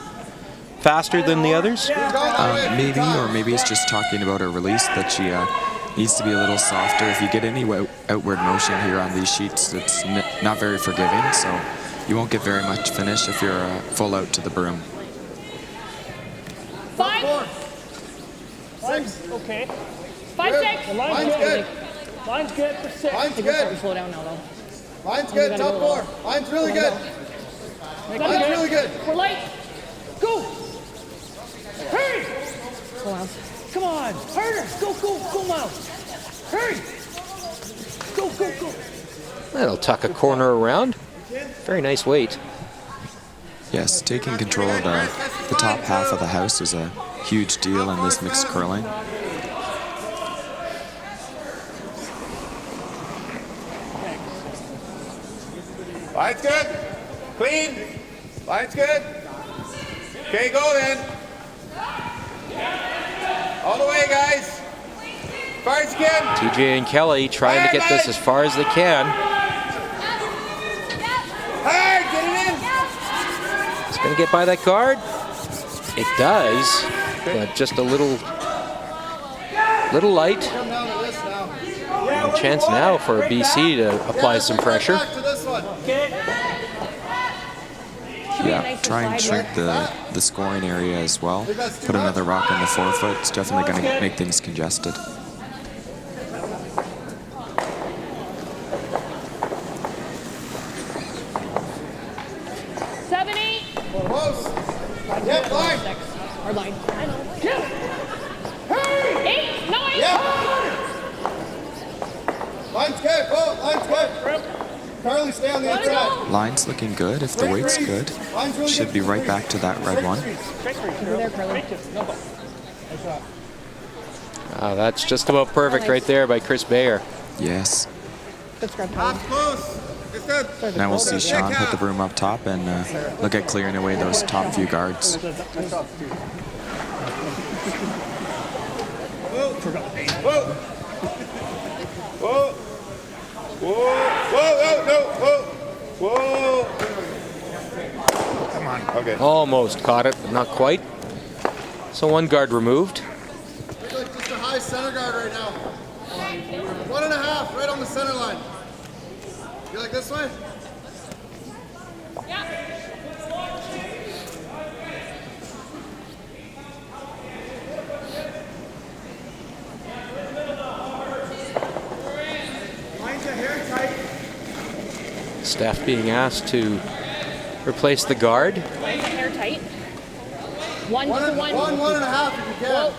faster than the others? Maybe, or maybe it's just talking about her release, that she needs to be a little softer. If you get any outward motion here on these sheets, it's not very forgiving, so you won't get very much finish if you're full out to the broom. 5, 6, okay. 5, 6. The line's Line's good. good. Line's good for 6. Line's You're starting good. to slow down now, though. Line's good. Top 4. Line's really good. Line's really good. We're light. Go. Hurry. Go on. Come on. Harder. Go, Miles. Hurry. Go. That'll tuck a corner around. Very nice weight. Yes, taking control of the top half of the house is a huge deal in this mixed curling. Line's good. Clean. Line's good. Okay, go then. All the way, guys. Far as you can. TJ and Kelly trying to get this as far as they can. Hard, get it in. It's going to get by that guard. It does, but just a little light. Come down to this now. And chance now for BC to apply some pressure. Back to this one. Yeah, try and shrink the scoring area as well. Put another rock in the forefoot. It's definitely going to make things congested. Close. Yep, line. Our line. I know. 8, 9. Yep. Line's good. Oh, line's good. Carly, stay on the inside. Line's looking good. If the weight's good, Line's really should be right back to that red one. Over there, Carly. That's just about perfect right there by Chris Bayer. Yes. Good scrub, Carly. Half close. It's good. Now we'll see Sean put the broom up top and look at clearing away those top few guards. Whoa. Whoa. Whoa. Whoa. Come on. Okay. Almost caught it, but not quite. So one guard removed. It's like just a high center guard right now. 1.5, right on the center line. You like this way? Staff being asked to replace the guard. Hair tight. 1 to 1. 1.5 if you can.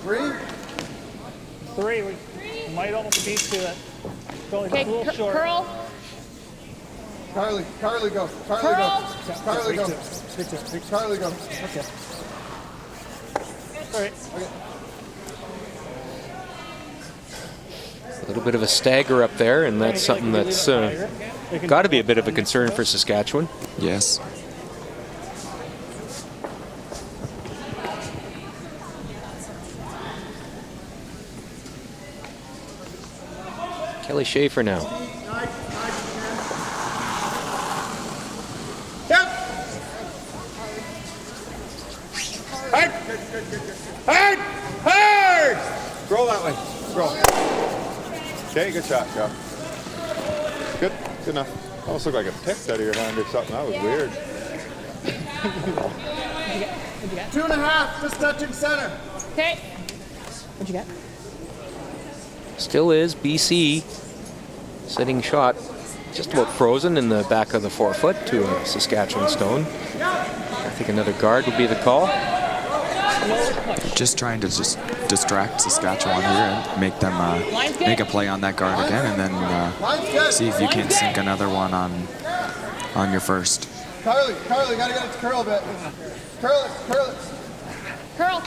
3. 3. We might almost beat to it. Going Okay, a little short. curl. Carly go. Carly go. Carly go. Carly go. Okay. All right. A little bit of a stagger up there, and that's something that's got to be a bit of a concern for Saskatchewan. Yes. Kelly Schaefer now. Yep. Hard. Roll that way. Roll. Okay, good shot, Joe. Good enough. Almost looked like a pick out of your hand or something. That was weird. 2.5, just touching center. Okay. What'd you get? Still is BC sitting shot just about frozen in the back of the forefoot to a Saskatchewan stone. I think another guard would be the call. Just trying to just distract Saskatchewan here and make them make a play on that guard again, and then see if you can't sink another one on your first. Carly, gotta get it to curl a bit. Curl it. Curl.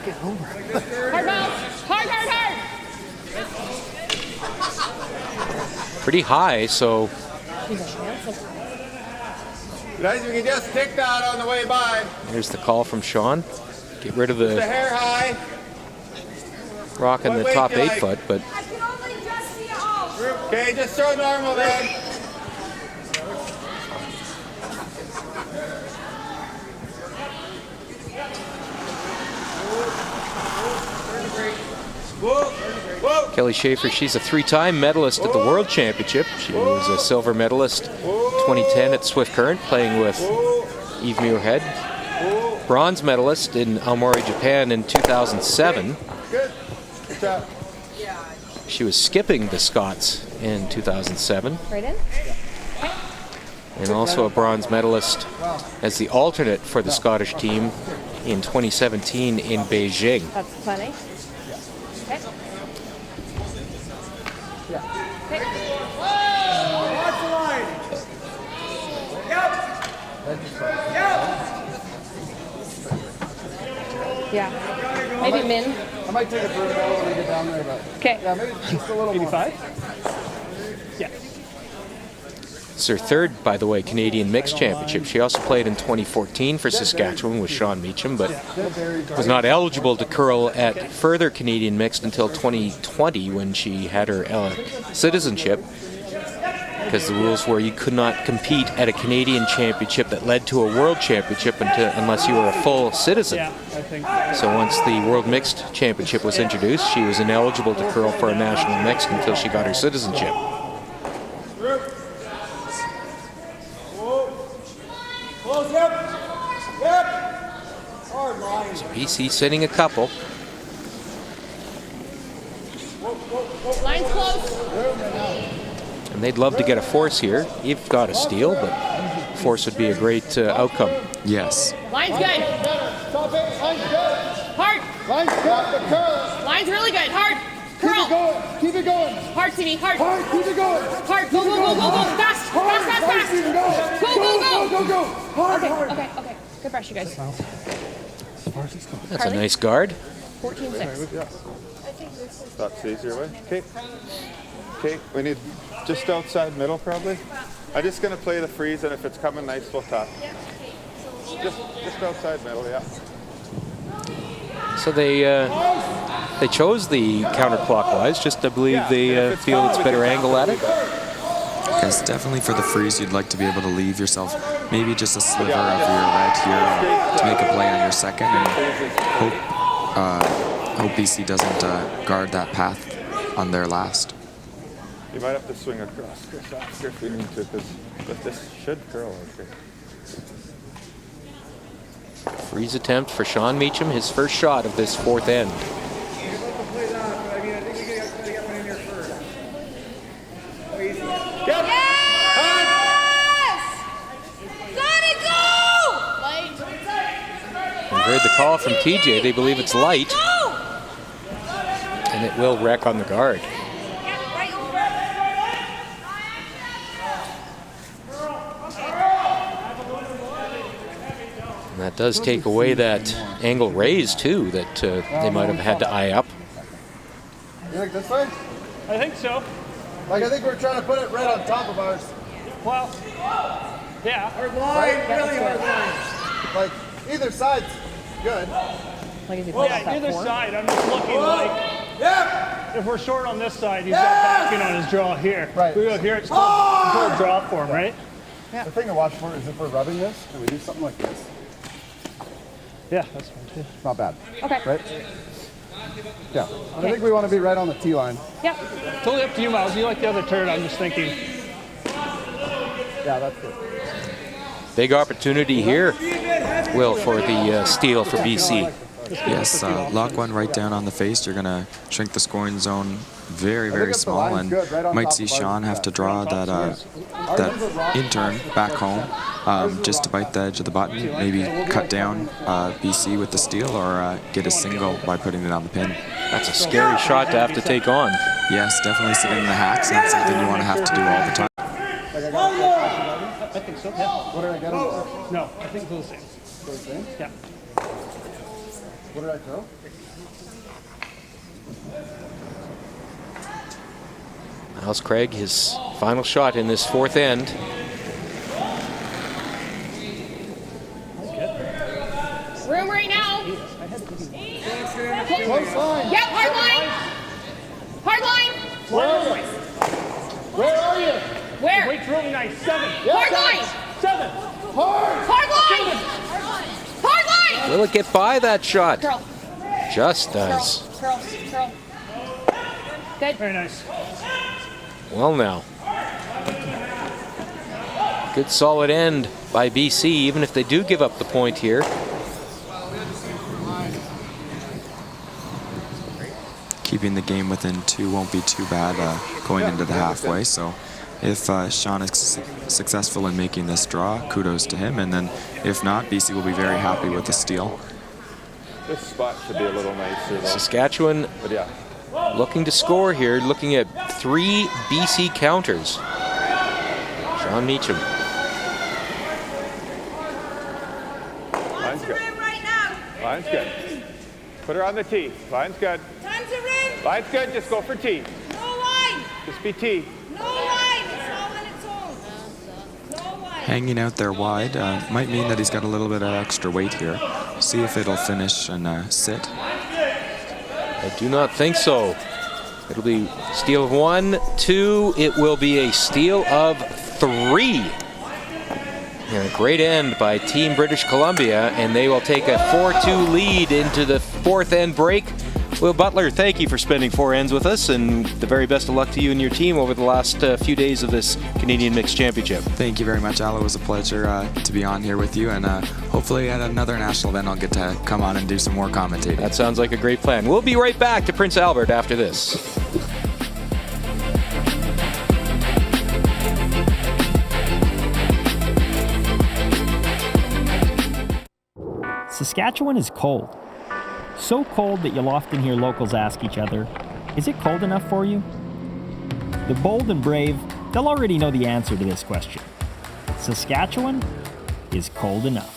Get over. Hard bounce. Hard. Pretty high, so Guys, we can just tick that on the way by. here's the call from Sean. Get rid of The the hair high. rock in the What top weight do you 8 foot, but I can only just see all. Okay, just throw normal then. Whoa. Kelly Schaefer, she's a 3-time medalist at the World Championship. She was a silver medalist 2010 at Swift Current, playing with Eve Muirhead. bronze medalist in Aomori, Japan in 2007. Good. Good job. She was skipping the Scots in 2007. Right in? And also a bronze medalist as the alternate for the Scottish team in 2017 in Beijing. That's funny. Okay. Okay. Watch the line. Yeah. Maybe min. I might take a break when we get down there, but Okay. yeah, maybe just a little more. 85? Yeah. It's her third, by the way, Canadian Mixed Championship. She also played in 2014 for Saskatchewan with Sean Meacham, but was not eligible to curl at further Canadian Mixed until 2020 when she had her citizenship, because the rules were you could not compete at a Canadian championship that led to a world championship unless you were a full citizen. Yeah, I think So once the World Mixed Championship was introduced, she was ineligible to curl for a national mixed until she got her citizenship. Close, yep. Yep. Hard line. BC sitting a couple. Line's close. And they'd love to get a force here. You've got a steal, but force would be a great outcome. Yes. Line's good. Stop it. Line's good. Hard. Line's good. The curl. Line's really good. Hard. Keep it Curl. going. Keep it going. Hard, TV. Hard. Hard. Keep it going. Hard. Go, go, go, go, go. Fast. Hard. Fast, fast, Hard, fast. Steven, go. Go, go, go. Go, go. Hard, Okay, hard. okay, okay. Good brush, you guys. That's a nice guard. 14-6. That's the easier way. Okay. Okay, we need just outside middle probably. I'm just gonna play the freeze, and if it's coming nice, we'll talk. Just outside middle, yeah. So they chose the counterclockwise, just to believe they feel it's better angle at it. Because definitely for the freeze, you'd like to be able to leave yourself maybe just a sliver of your red here to make a play on your second, and hope BC doesn't guard that path on their last. You might have to swing across Chris after if we need to, but this should curl okay. Freeze attempt for Sean Meacham, his first shot of this fourth end. We heard the call from TJ. They believe it's light, and it will wreck on the guard. And that does take away that angle raise too that they might have had to eye up. You think this way? I think so. Like, I think we're trying to put it right on top of ours. Well, yeah. Hard line, really hard line. Like, either side's good. Like, is he playing off Yeah, that either four? side. I'm just looking like Yep. if we're short on this side, he's got backing on his draw here. Right. We go here, it's called draw form, right? The thing to watch for is if we're rubbing this and we do something like this. Yeah, that's fine too. It's not bad, Okay. right? Yeah. I think we want to be right on the T line. Yep. Totally up to you, Miles. You like the other turn. I'm just thinking. Yeah, that's good. Big opportunity here, Will, for the steal for BC. Yes, lock one right down on the face. You're going to shrink the scoring zone very, very if the small, line's and good, right on might top see of ours, Sean have to draw that intern back home just to bite the edge of the button. Maybe cut down BC with the steal, or get a single by putting it on the pin. That's a scary shot to have to take on. Yes, definitely sitting in the hacks. Not something you want to have to do all the time. I think so. Yeah. What did I get on this? No, I think they're the same. The same? Yeah. What did I throw? Miles Craig, his final shot in this fourth end. Room right now. Close line. Yep, hard line. Hard line. Where are you? Where? Weight's really nice. 7. Hard line. 7. Hard. Hard line. Hard line. Will it get by that shot? Curl. Just does. Curl. Curl. Good. Very nice. Well now. Good solid end by BC, even if they do give up the point here. keeping the game within 2 won't be too bad going into the halfway. So if Sean is successful in making this draw, kudos to him. And then if not, BC will be very happy with the steal. This spot should be a little nicer though. Saskatchewan But yeah. looking to score here, looking at 3 BC counters. Sean Meacham. Line's good. Right now. Line's good. Put her on the tee. Line's good. Time's a rim. Line's good. Just go for tee. No line. Just be tee. No line. It's all on its own. No line. Hanging out there wide might mean that he's got a little bit of extra weight here. See if it'll finish and sit. I do not think so. It'll be steal of 1, 2. It will be a steal of 3. And a great end by Team British Columbia, and they will take a 4-2 lead into the 4th end break. Will Butler, thank you for spending 4 ends with us, and the very best of luck to you and your team over the last few days of this Canadian Mixed Championship. Thank you very much, Al. It was a pleasure to be on here with you, and hopefully at another national event I'll get to come on and do some more commentating. That sounds like a great plan. We'll be right back to Prince Albert after this. Saskatchewan is cold. So cold that you'll often hear locals ask each other, is it cold enough for you? The bold and brave, they'll already know the answer to this question. Saskatchewan is cold enough.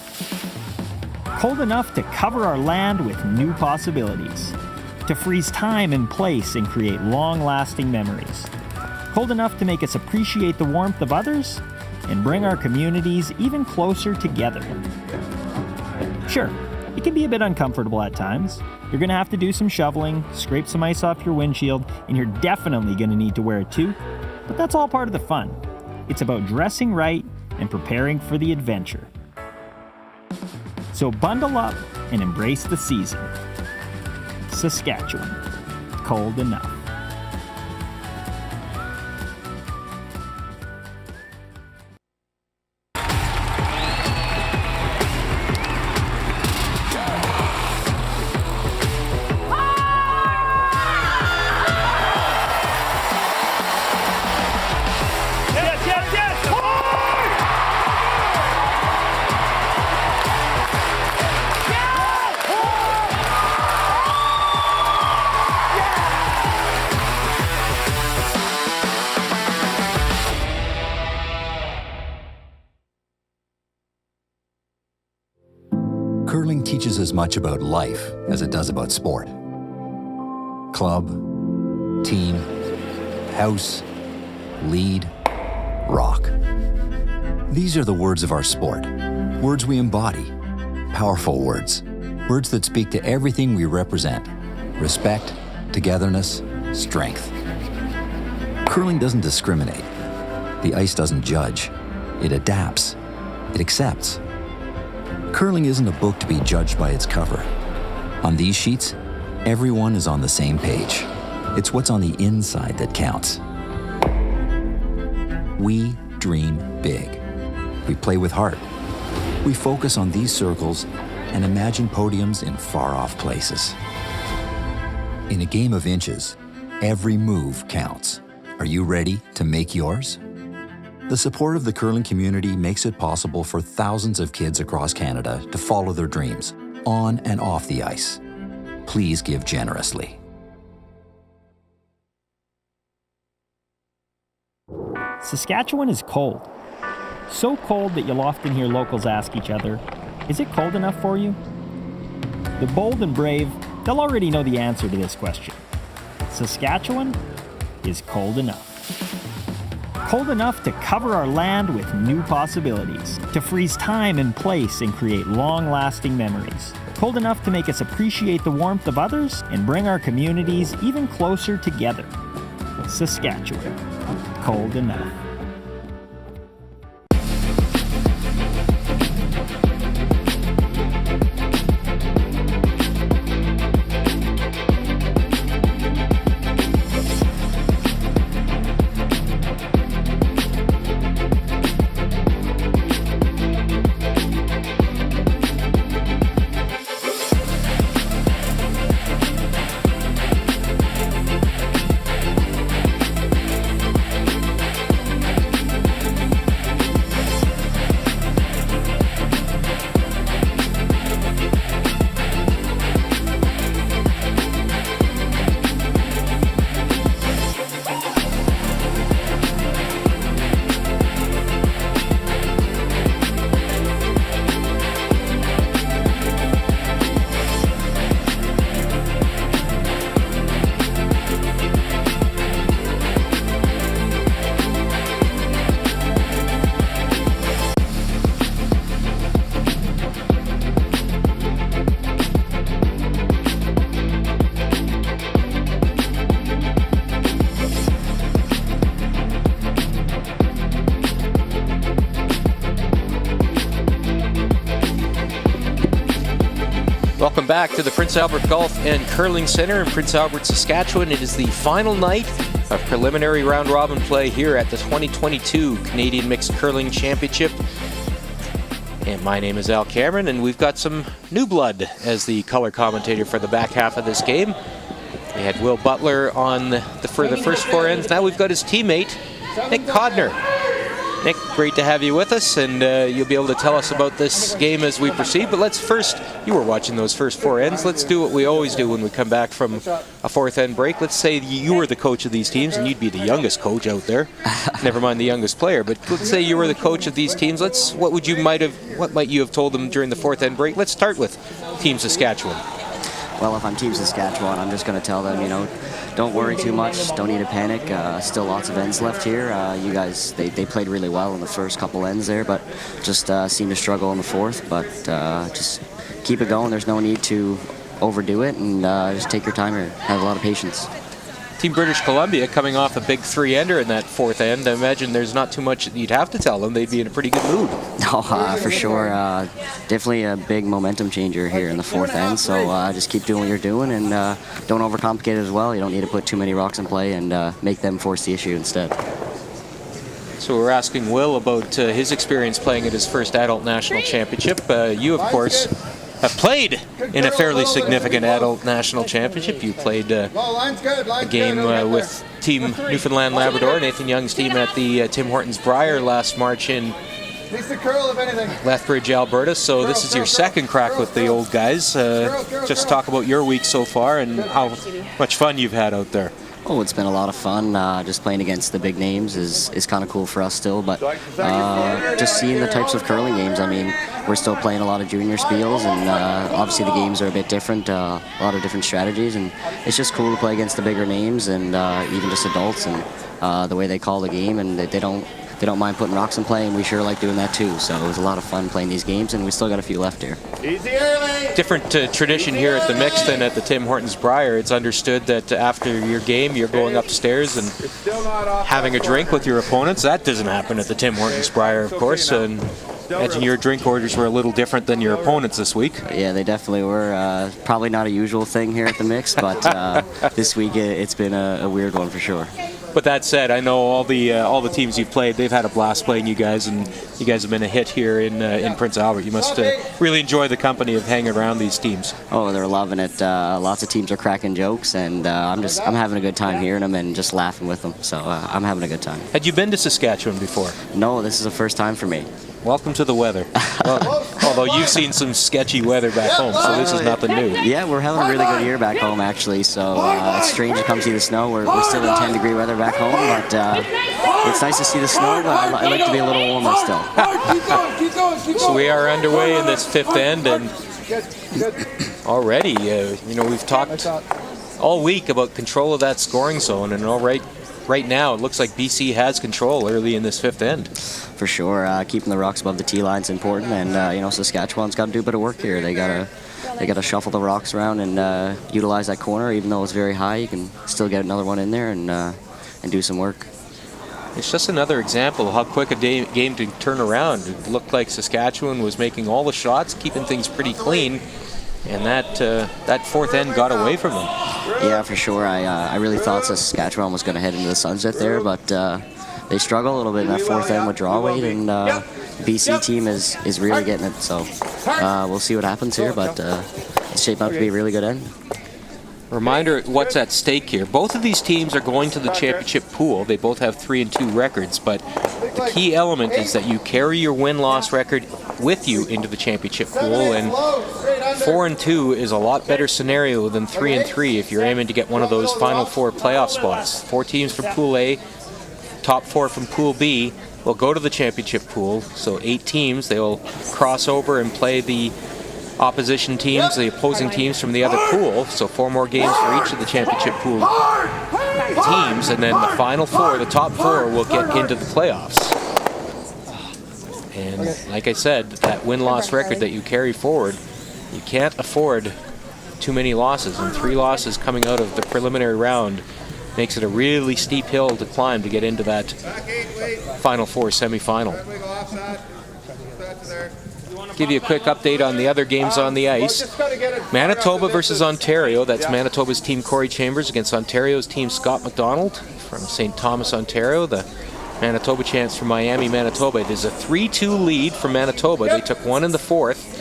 Cold enough to cover our land with new possibilities, to freeze time and place and create long-lasting memories. Cold enough to make us appreciate the warmth of others and bring our communities even closer together. Sure, it can be a bit uncomfortable at times. You're going to have to do some shoveling, scrape some ice off your windshield, and you're definitely going to need to wear a toque. But that's all part of the fun. It's about dressing right and preparing for the adventure. So bundle up and embrace the season. Saskatchewan, cold enough. Curling teaches as much about life as it does about sport. Club, team, house, lead, rock. These are the words of our sport, words we embody, powerful words, words that speak to everything we represent: respect, togetherness, strength. Curling doesn't discriminate. The ice doesn't judge. It adapts. It accepts. Curling isn't a book to be judged by its cover. On these sheets, everyone is on the same page. It's what's on the inside that counts. We dream big. We play with heart. We focus on these circles and imagine podiums in far-off places. In a game of inches, every move counts. Are you ready to make yours? The support of the curling community makes it possible for thousands of kids across Canada to follow their dreams, on and off the ice. Please give generously. Saskatchewan is cold. So cold that you'll often hear locals ask each other, is it cold enough for you? The bold and brave, they'll already know the answer to this question. Saskatchewan is cold enough. Cold enough to cover our land with new possibilities, to freeze time and place and create long-lasting memories. Cold enough to make us appreciate the warmth of others and bring our communities even closer together. Saskatchewan, cold enough. Welcome back to the Prince Albert Golf and Curling Center in Prince Albert, Saskatchewan. It is the final night of preliminary round robin play here at the 2022 Canadian Mixed Curling Championship. And my name is Al Cameron, and we've got some new blood as the color commentator for the back half of this game. We had Will Butler on for the first 4 ends. Now we've got his teammate, Nick Codner. Nick, great to have you with us, and you'll be able to tell us about this game as we proceed. But let's first, you were watching those first 4 ends. Let's do what we always do when we come back from a 4th end break. Let's say you were the coach of these teams, and you'd be the youngest coach out there. Never mind the youngest player, but let's say you were the coach of these teams. What might you have told them during the 4th end break? Let's start with Team Saskatchewan. Well, if I'm Team Saskatchewan, I'm just going to tell them, don't worry too much. Don't need to panic. Still lots of ends left here. You guys, they played really well in the first couple ends there, but just seemed to struggle in the 4th. But just keep it going. There's no need to overdo it, and just take your time here. Have a lot of patience. Team British Columbia coming off a big 3-ender in that 4th end. I imagine there's not too much that you'd have to tell them. They'd be in a pretty good mood. Oh, for sure. Definitely a big momentum changer here in the 4th end. So just keep doing what you're doing, and don't overcomplicate it as well. You don't need to put too many rocks in play and make them force the issue instead. So we're asking Will about his experience playing at his first adult national championship. You, of course, have played in a fairly significant adult national championship. You played a game with Team Newfoundland Labrador, Nathan Young's team, at the Tim Hortons Brier last March in Lethbridge, Alberta. So this is your second crack with the old guys. Just talk about your week so far and how much fun you've had out there. Oh, it's been a lot of fun. Just playing against the big names is kind of cool for us still, but just seeing the types of curling games. I mean, we're still playing a lot of junior spiels, and obviously the games are a bit different, a lot of different strategies, and it's just cool to play against the bigger names and even just adults, and the way they call the game, and they don't mind putting rocks in play, and we sure like doing that too. So it was a lot of fun playing these games, and we still got a few left here. Different tradition here at the Mixed than at the Tim Hortons Brier. It's understood that after your game, you're going upstairs and having a drink with your opponents. That doesn't happen at the Tim Hortons Brier, of course. And imagine your drink orders were a little different than your opponents this week. Yeah, they definitely were. Probably not a usual thing here at the Mixed, but this week it's been a weird one for sure. But that said, I know all the teams you've played, they've had a blast playing you guys, and you guys have been a hit here in Prince Albert. You must really enjoy the company of hanging around these teams. Oh, they're loving it. Lots of teams are cracking jokes, and I'm having a good time hearing them and just laughing with them. So I'm having a good time. Had you been to Saskatchewan before? No, this is the first time for me. Welcome to the weather. Well, although you've seen some sketchy weather back home, so this is nothing new. Yeah, we're having a really good year back home, actually. So it's strange to come see the snow. We're still in 10-degree weather back home, but it's nice to see the snow, but I like to be a little warmer still. So we are underway in this 5th end, and already, we've talked all week about control of that scoring zone, and right now it looks like BC has control early in this 5th end. For sure, keeping the rocks above the tee line is important, and Saskatchewan's got to do a bit of work here. They gotta shuffle the rocks around and utilize that corner. Even though it's very high, you can still get another one in there and do some work. It's just another example of how quick a game to turn around. It looked like Saskatchewan was making all the shots, keeping things pretty clean, and that 4th end got away from them. Yeah, for sure. I really thought Saskatchewan was going to head into the sunset there, but they struggle a little bit in that 4th end with draw weight, and BC team is really getting it. So we'll see what happens here, but it's shaping up to be a really good end. Reminder what's at stake here. Both of these teams are going to the championship pool. They both have 3-2 records, but the key element is that you carry your win-loss record with you into the championship pool, and 4-2 is a lot better scenario than 3-3 if you're aiming to get one of those final 4 playoff spots. 4 teams from Pool A, top 4 from Pool B will go to the championship pool. So 8 teams, they will cross over and play the opposition teams, the opposing teams from the other pool. So 4 more games for each of the championship pool teams, and then the final 4, the top 4, will get into the playoffs. And like I said, that win-loss record that you carry forward, you can't afford too many losses, and 3 losses coming out of the preliminary round makes it a really steep hill to climb to get into that Final 4 semifinal. give you a quick update on the other games on the ice. Manitoba versus Ontario. That's Manitoba's team Corey Chambers against Ontario's team Scott McDonald from St. Thomas, Ontario. The Manitoba chance from Miami, Manitoba. It is a 3-2 lead for Manitoba. They took one in the fourth.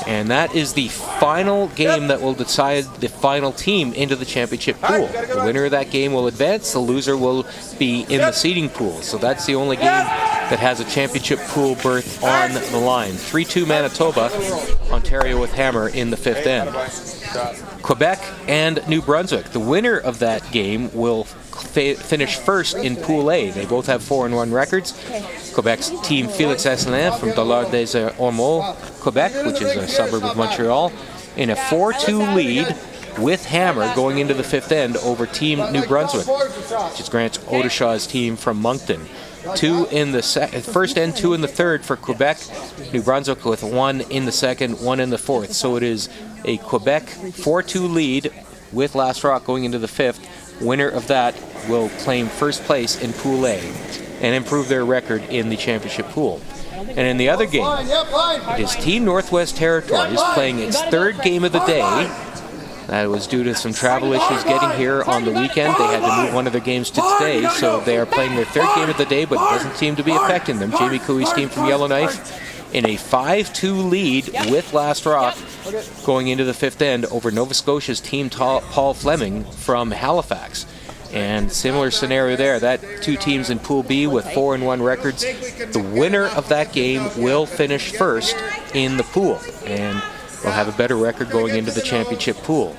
And that is the final game that will decide the final team into the championship pool. The winner of that game will advance. The loser will be in the seeding pool. So that's the only game that has a championship pool berth on the line. 3-2 Manitoba, Ontario with hammer in the fifth end. Quebec and New Brunswick. The winner of that game will finish first in Pool A. They both have 4-1 records. Quebec's team Félix Asselin from Dollard des Ormeaux, Quebec, which is a suburb of Montreal, in a 4-2 lead with hammer going into the fifth end over Team New Brunswick, which is Grant Odeshaw's team from Moncton. 2 in the first end, 2 in the third for Quebec. New Brunswick with 1 in the second, 1 in the fourth. So it is a Quebec 4-2 lead with Last Rock going into the fifth. Winner of that will claim first place in Pool A and improve their record in the championship pool. And in the other game, it is Team Northwest Territories playing its third game of the day. That was due to some travel issues getting here on the weekend. They had to move one of their games to today, so they are playing their third game of the day, but it doesn't seem to be affecting them. Jamie Cooey's team from Yellowknife in a 5-2 lead with Last Rock going into the fifth end over Nova Scotia's team Paul Fleming from Halifax. And similar scenario there, that two teams in Pool B with 4-1 records. The winner of that game will finish first in the pool and will have a better record going into the championship pool.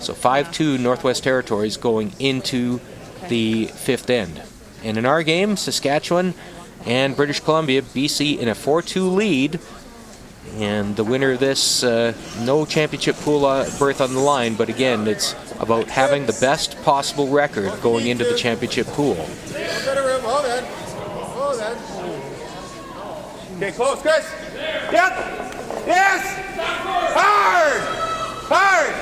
So 5-2 Northwest Territories going into the fifth end. And in our game, Saskatchewan and British Columbia, BC in a 4-2 lead. And the winner of this, no championship pool berth on the line, but again, it's about having the best possible record going into the championship pool. Okay, close, Chris. Yep. Yes. Hard. Hard.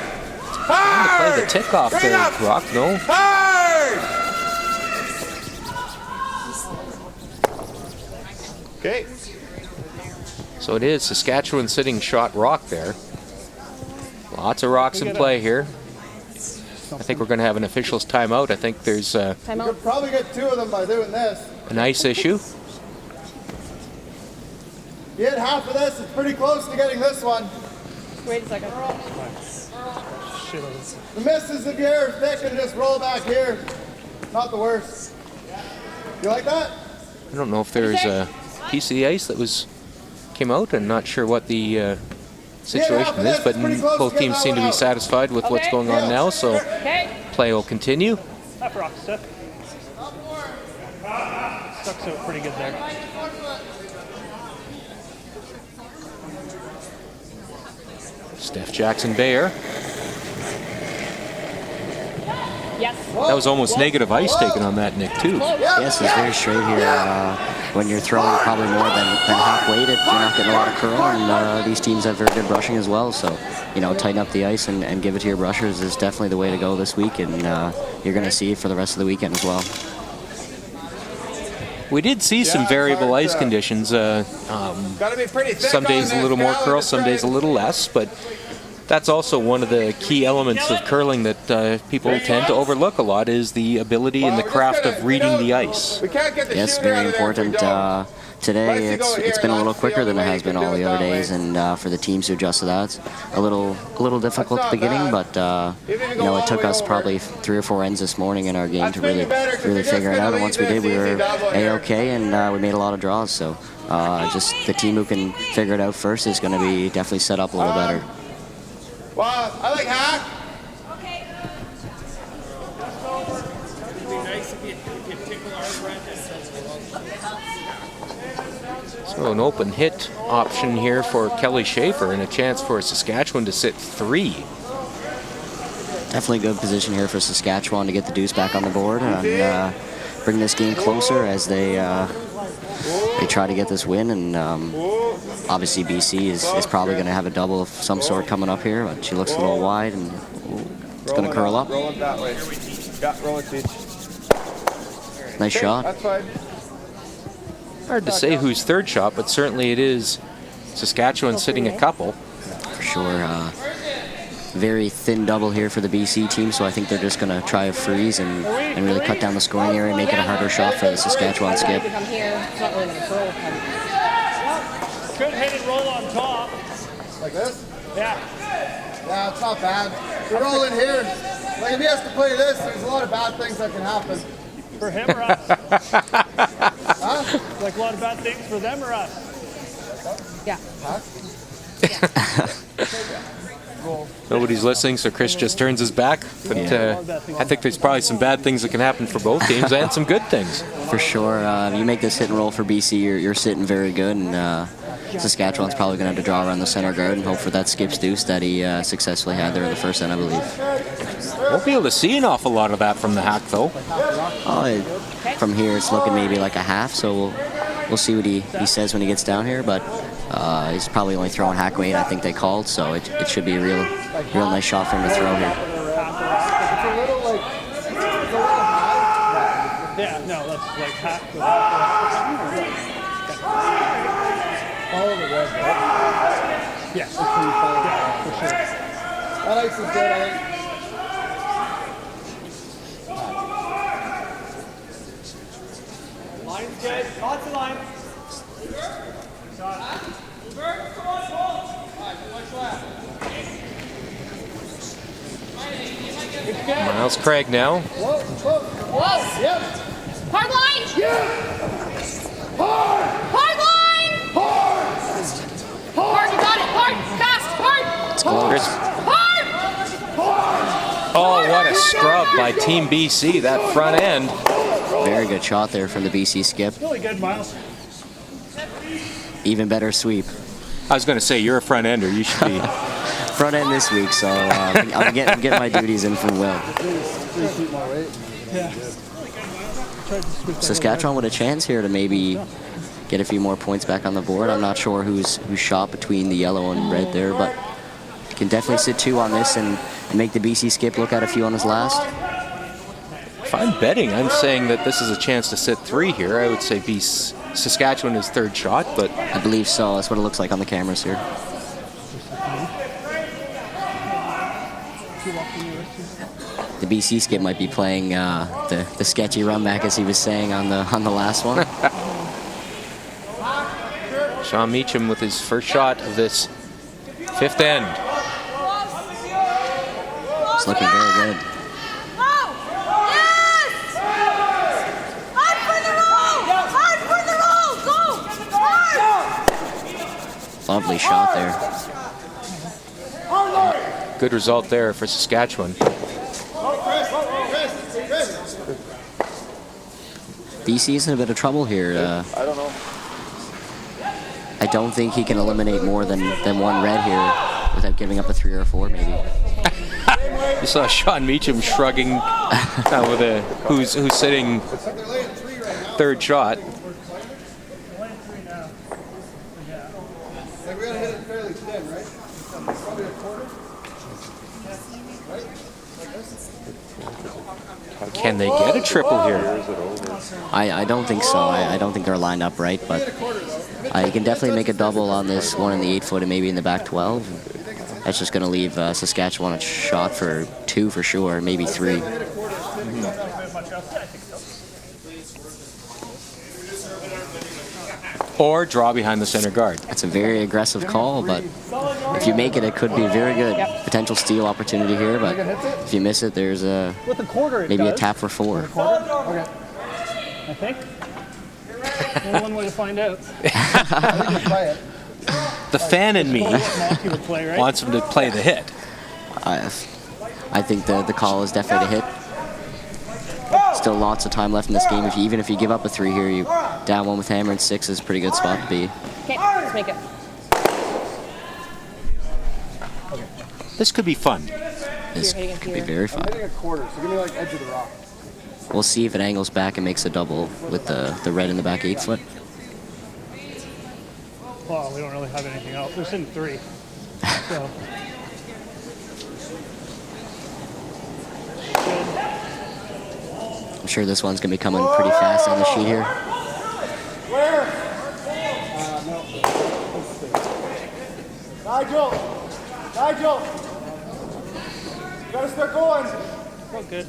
Hard. Play the tick-off there, Rock, no? Hard. Okay. So it is Saskatchewan sitting shot rock there. Lots of rocks in play here. I think we're going to have an official's timeout. I think there's You could probably get 2 of them by doing this. an ice issue. You hit half of this, it's pretty close to getting this one. Wait a second. The misses if you're thick and just roll back here. Not the worst. You like that? I don't know if there's a piece of the ice that came out. I'm not sure what the situation is, but both teams seem to be satisfied with what's going on now, so play will continue. That rock stuck. Stuck out pretty good there. Steph Jackson Bayer. Yes. That was almost negative ice taken on that, Nick, too. Yes, it's very straight here. When you're throwing probably more than half weighted, you're not getting a lot of curl, and these teams have very good brushing as well. So, tighten up the ice and give it to your brushers is definitely the way to go this week, and you're going to see it for the rest of the weekend as well. We did see some variable ice conditions. Some days a little more curl, some days a little less, but that's also one of the key elements of curling that people tend to overlook a lot, is the ability and the craft of reading the ice. Yes, very important. Today it's been a little quicker than it has been all the other days, and for the teams to adjust to that, it's a little difficult at the beginning. But it took us probably 3 or 4 ends this morning in our game to really figure it out. And once we did, we were a-okay, and we made a lot of draws. So just the team who can figure it out first is going to be definitely set up a little better. Wow, I like hack. So an open hit option here for Kelly Schaefer and a chance for Saskatchewan to sit 3. Definitely a good position here for Saskatchewan to get the deuce back on the board and bring this game closer as they try to get this win. And obviously BC is probably going to have a double of some sort coming up here, but she looks a little wide and it's going to curl up. Roll it that way. Yeah, roll it, Teach. Nice shot. That's fine. Hard to say whose third shot, but certainly it is Saskatchewan sitting a couple. For sure. Very thin double here for the BC team, so I think they're just going to try a freeze and really cut down the scoring area and make it a harder shot for the Saskatchewan skip. Come here. It's not really going to curl. Good hit and roll on top. Like this? Yeah. Yeah, it's not bad. We roll in here. Like if he has to play this, there's a lot of bad things that can happen. For him or us? Huh? Like a lot of bad things for them or us? Yeah. Nobody's listening, so Chris just turns his back. But I think there's probably some bad things that can happen for both teams and some good things. For sure. If you make this hit and roll for BC, you're sitting very good, and Saskatchewan's probably going to have to draw around the center guard and hope for that skip's deuce that he successfully had there in the first end, I believe. Won't be able to see an awful lot of that from the hack, though. From here, it's looking maybe like a half, so we'll see what he says when he gets down here, but he's probably only throwing hack weight, I think they called, so it should be a real nice shot for him to throw here. Yeah, no, that's like hack. Follow the red, right? Yeah. That's pretty fun. Yeah, for sure. That ice is good, I think. Line's good. Lots of lines. Miles Craig now. Whoa. Yep. Hard line! Hard! Hard line! Hard! Hard, you got it! Hard! Fast! Hard! It's close. Hard! Oh, what a scrub by Team BC, that front end. Very good shot there from the BC skip. Really good, Miles. Even better sweep. I was going to say, you're a front ender. You should be. Front end this week, so I'm getting my duties in from Will. Saskatchewan with a chance here to maybe get a few more points back on the board. I'm not sure who's shot between the yellow and red there, but you can definitely sit 2 on this and make the BC skip look at a few on his last. If I'm betting, I'm saying that this is a chance to sit 3 here. I would say Saskatchewan is third shot, but I believe so. That's what it looks like on the cameras here. The BC skip might be playing the sketchy run back, as he was saying on the last one. Sean Meacham with his first shot of this 5th end. It's looking very good. Lovely shot there. Good result there for Saskatchewan. BC's in a bit of trouble here. I don't know. I don't think he can eliminate more than 1 red here without giving up a 3 or a 4, maybe. You saw Sean Meacham shrugging with who's sitting 3rd shot. Like we gotta hit it fairly thin, right? Probably a quarter. Right? Like this? Can they get a triple here? I don't think so. I don't think they're lined up right, but you can definitely make a double on this one in the 8-foot and maybe in the back 12. That's just going to leave Saskatchewan a shot for 2 for sure, maybe 3. Or draw behind the center guard. That's a very aggressive call, but if you make it, it could be very good. Potential steal opportunity here, but if you miss it, there's maybe a tap for 4. Okay. I think. Only one way to find out. The fan in me wants him to play the hit. I think the call is definitely a hit. Still lots of time left in this game. Even if you give up a 3 here, you down 1 with hammer and 6 is a pretty good spot to be. Okay, let's make it. This could be fun. This could be very fun. I'm hitting a quarter, so give me like edge of the rock. We'll see if it angles back and makes a double with the red in the back 8-foot. Well, we don't really have anything else. They're sitting 3. So. I'm sure this one's going to be coming pretty fast on the sheet here. Where? Nigel! Gotta start going! Oh, good.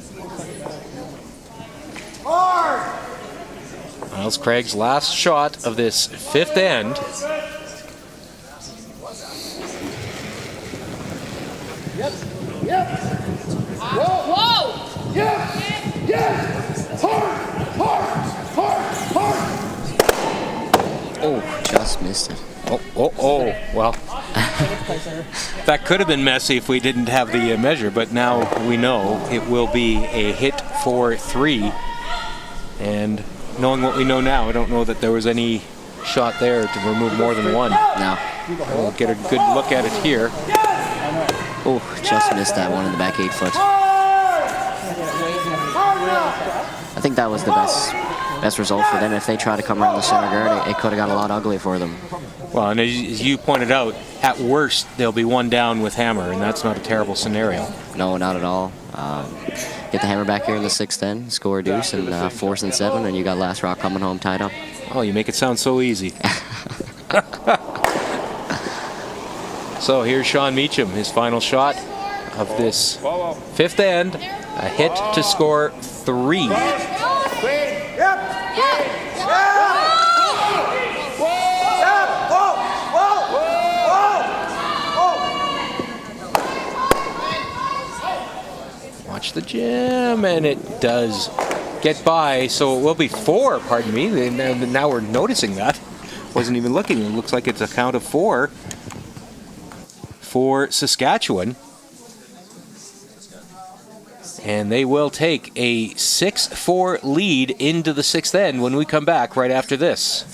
Hard! Miles Craig's last shot of this fifth end. Yep! Whoa! Yes! Hard! Oh, just missed it. Oh, well. That could have been messy if we didn't have the measure, but now we know it will be a hit for 3. And knowing what we know now, I don't know that there was any shot there to remove more than 1. No. We'll get a good look at it here. Oh, just missed that one in the back 8 foot. I think that was the best result for them. If they try to come around the center guard, it could have got a lot ugly for them. Well, and as you pointed out, at worst, they'll be 1 down with Hammer, and that's not a terrible scenario. No, not at all. Get the Hammer back here in the 6th end, score a deuce, and 4th and 7, and you got Last Rock coming home tied up. Oh, you make it sound so easy. So here's Sean Meacham, his final shot of this 5th end, a hit to score 3. Watch the jam, and it does get by, so it will be 4, pardon me. Now we're noticing that. Wasn't even looking. It looks like it's a count of 4 for Saskatchewan. And they will take a 6-4 lead into the 6th end when we come back right after this.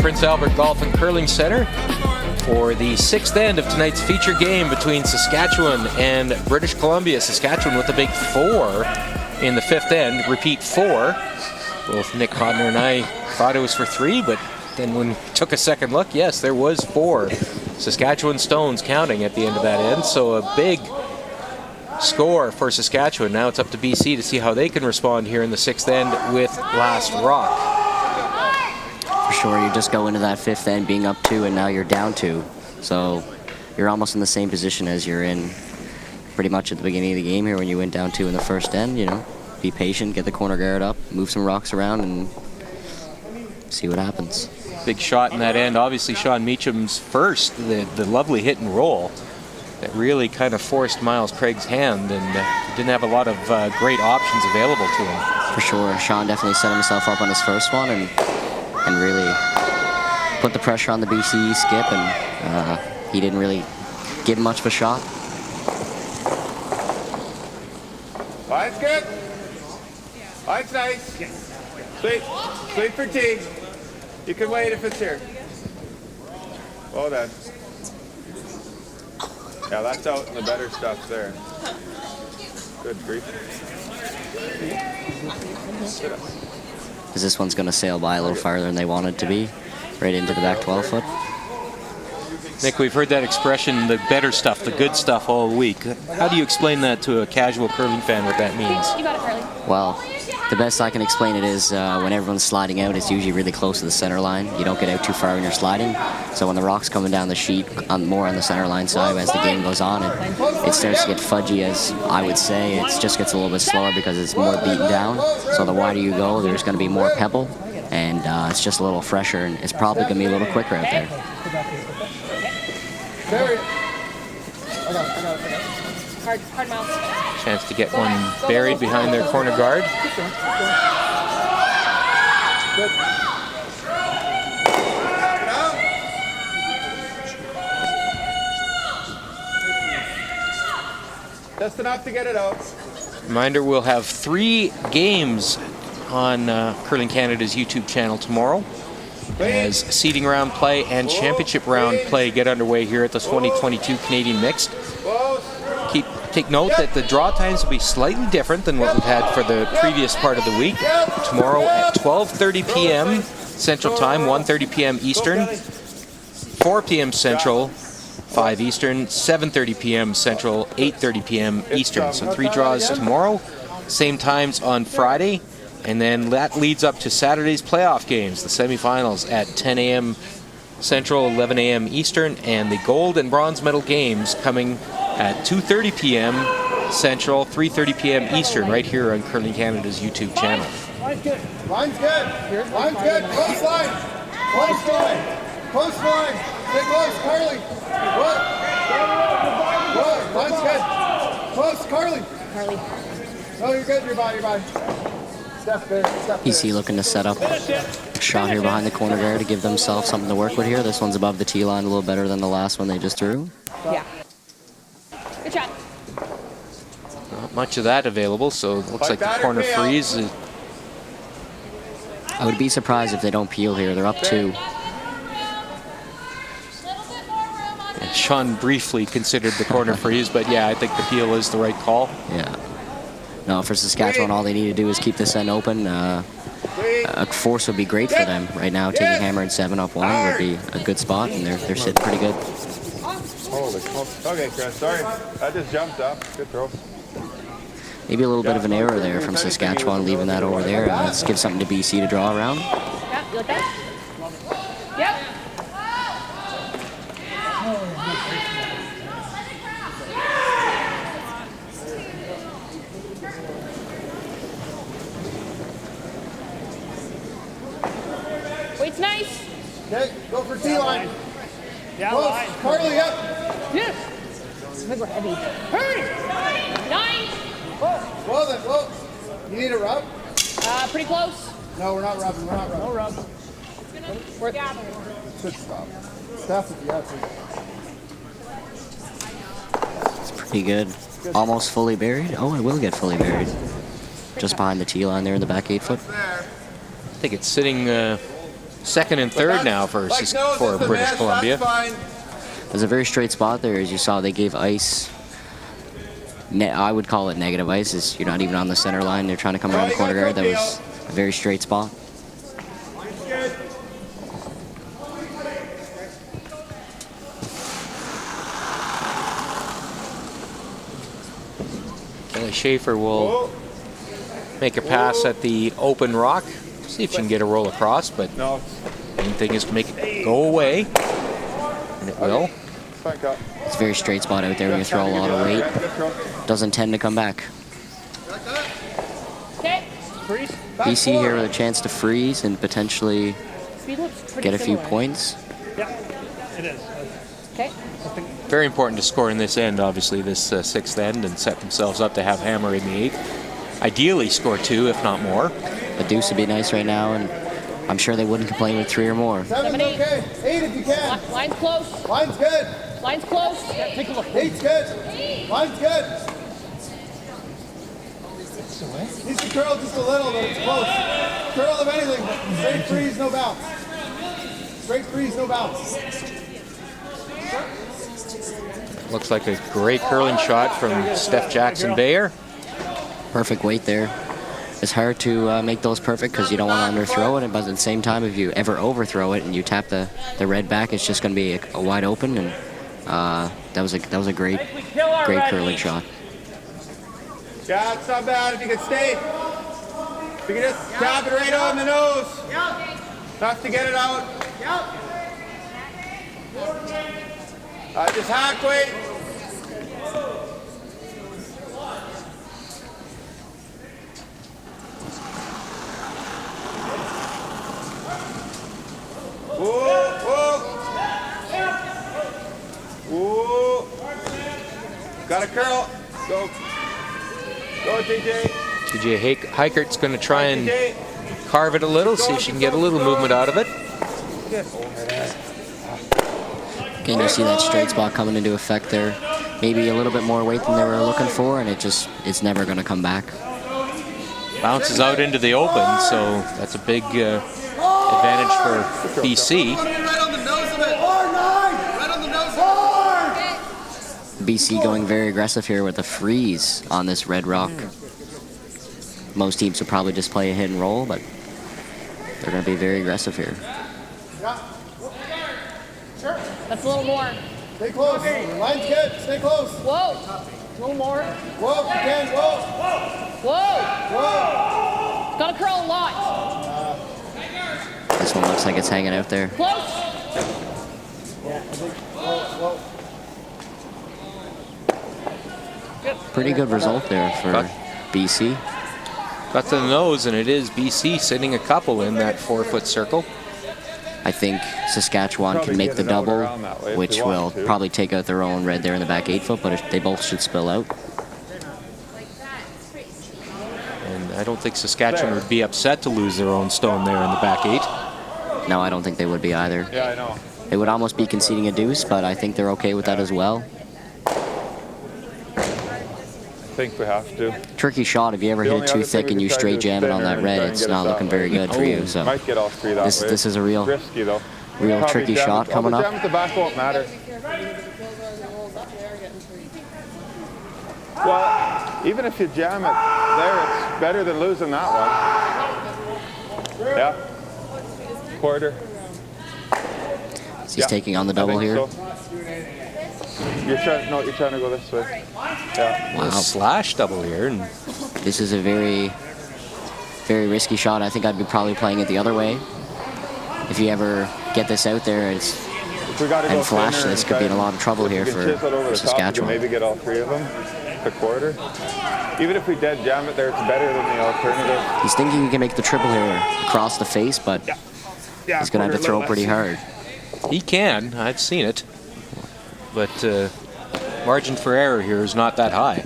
Prince Albert Golf and Curling Center for the 6th end of tonight's feature game between Saskatchewan and British Columbia. Saskatchewan with a big 4 in the 5th end. Repeat 4. Both Nick Hodner and I thought it was for 3, but then when we took a second look, yes, there was 4. Saskatchewan Stones counting at the end of that end, so a big score for Saskatchewan. Now it's up to BC to see how they can respond here in the 6th end with Last Rock. For sure, you just go into that 5th end being up 2, and now you're down 2. So you're almost in the same position as you're in pretty much at the beginning of the game here when you went down 2 in the 1st end. You know, be patient, get the corner guard up, move some rocks around, and see what happens. Big shot in that end. Obviously, Sean Meacham's first, the lovely hit and roll that really kind of forced Miles Craig's hand, and didn't have a lot of great options available to him. For sure, Sean definitely set himself up on his first one and really put the pressure on the BC skip, and he didn't really give him much of a shot. Line's good. Line's nice. Sweet for tea. You can wait if it's here. Well done. Yeah, that's out in the better stuff there. Good grief. Sit up. Because this one's going to sail by a little farther than they wanted to be, right into the back 12 foot. Nick, we've heard that expression, the better stuff, the good stuff, all week. How do you explain that to a casual curling fan, what that means? You got it, Carly. Well, the best I can explain it is when everyone's sliding out, it's usually really close to the center line. You don't get out too far when you're sliding. So when the rock's coming down the sheet, more on the center line side as the game goes on, it starts to get fudgy, as I would say. It just gets a little bit slower because it's more beaten down. So the wider you go, there's going to be more pebble, and it's just a little fresher, and it's probably going to be a little quicker out there. Hard mouth. Chance to get one buried behind their corner guard. Just enough to get it out. Reminder, we'll have 3 games on Curling Canada's YouTube channel tomorrow as seeding round play and championship round play get underway here at the 2022 Canadian Mixed. Take note that the draw times will be slightly different than what we've had for the previous part of the week. Tomorrow at 12:30 p.m. Central Time, 1:30 p.m. Eastern, 4 p.m. Central, 5 Eastern, 7:30 p.m. Central, 8:30 p.m. Eastern. So 3 draws tomorrow, same times on Friday, and then that leads up to Saturday's playoff games, the semifinals at 10 a.m. Central, 11 a.m. Eastern, and the gold and bronze medal games coming at 2:30 p.m. Central, 3:30 p.m. Eastern, right here on Curling Canada's YouTube channel. Line's good. Line's good. Line's good. Close line. Close line. Close line. Stay close, Carly. Good. Good. Line's good. Close, Carly. Carly. No, you're good. You're by. Step there. Step there. BC looking to set up a shot here behind the corner there to give themselves something to work with here. This one's above the tee line a little better than the last one they just threw. Yeah. Good shot. Not much of that available, so it looks like the corner freeze. I would be surprised if they don't peel here. They're up 2. Sean briefly considered the corner freeze, but yeah, I think the peel is the right call. Yeah. No, for Saskatchewan, all they need to do is keep this end open. A force would be great for them right now. Taking hammer and 7 up 1 would be a good spot, and they're sitting pretty good. Holy cow. Okay, Chris, sorry. I just jumped up. Good throw. Maybe a little bit of an error there from Saskatchewan, leaving that over there. Let's give something to BC to draw around. Yeah, you like that? Yep. Wait's nice. Okay, go for T-line. Yeah, Close. line. Carly, up. Yes. I think we're heavy. Hurry. 9. Whoa, then, whoa. You need a rub? Pretty close. No, we're not rubbing. We're not rubbing. No rub. We're Good stop. Steph, if you have to. It's pretty good. Almost fully buried. Oh, it will get fully buried. Just behind the tee line there in the back 8 foot. I think it's sitting second and third now for British Columbia. There's a very straight spot there. As you saw, they gave ice. I would call it negative ice. Is you're not even on the center line. They're trying to come around the corner there. That was a very straight spot. Kelly Schaefer will make a pass at the open rock. See if she can get a roll across, but No. main thing is to make it go away, and it will. It's a very straight spot out there when you throw a lot of weight. Doesn't tend to come back. okay. Freeze. BC here with a chance to freeze and potentially Speed looks pretty get a few similar. points. Yeah, it is. Okay. Very important to score in this end, obviously, this sixth end, and set themselves up to have hammer in the 8th. Ideally score 2, if not more. A deuce would be nice right now, and I'm sure they wouldn't complain with 3 or more. 7's 7, 8. okay. 8 if you can. Line's close. Line's good. Line's close. Yeah, take a look. 8's good. Line's good. Needs to curl just a little, but it's close. Curl of anything. Straight freeze, no bounce. Straight freeze, no bounce. Looks like a great curling shot from Steph Jackson-Bayer. Perfect weight there. It's hard to make those perfect because you don't want to underthrow it, but at the same time, if you ever overthrow it and you tap the red back, it's just going to be a wide open, and that was a great curling shot. Yeah, it's not bad if you can stay. If you can just tap it right on the nose. Enough to get it out. Just hack weight. Whoa. Got a curl. Go. Go, TJ. TJ Heikert's going to try and carve it a little, see if she can get a little movement out of it. Again, you see that straight spot coming into effect there. maybe a little bit more weight than they were looking for, and it's never going to come back. Bounces out into the open, so that's a big advantage for BC. BC going very aggressive here with a freeze on this red rock. Most teams would probably just play a hit and roll, but they're going to be very aggressive here. That's a little more. Stay close. Line's good. Stay close. Whoa. A little more. Whoa, you can. Whoa. Whoa. Gotta curl a lot. This one looks like it's hanging out there. Close. Pretty good result there for BC. Got to the nose, and it is BC sitting a couple in that 4-foot circle. I think Saskatchewan can make the double, which will probably take out their own red there in the back 8-foot, but they both should spill out. And I don't think Saskatchewan would be upset to lose their own stone there in the back 8. No, I don't think they would be either. Yeah, I know. They would almost be conceding a deuce, but I think they're okay with that as well. I think we have to. Tricky shot. If you ever hit it too thick and you straight jam it on that red, it's not looking very good for you. So Might get all three that way. this is a real Risky, though. real tricky shot coming up. Jam at the back won't matter. Well, even if you jam it there, it's better than losing that one. Yeah. Quarter. He's taking on the double here. So. You're trying to go this way. Yeah. Wow. Slash double here. And this is a very, very risky shot. I think I'd be probably playing it the other way. If you ever get this out there, and flash, this could be in a lot of trouble here for Saskatchewan. Maybe get all three of them. The quarter. Even if we dead jam it there, it's better than the alternative. He's thinking he can make the triple here across the face, but he's going to have to throw pretty hard. he can. I've seen it. But margin for error here is not that high.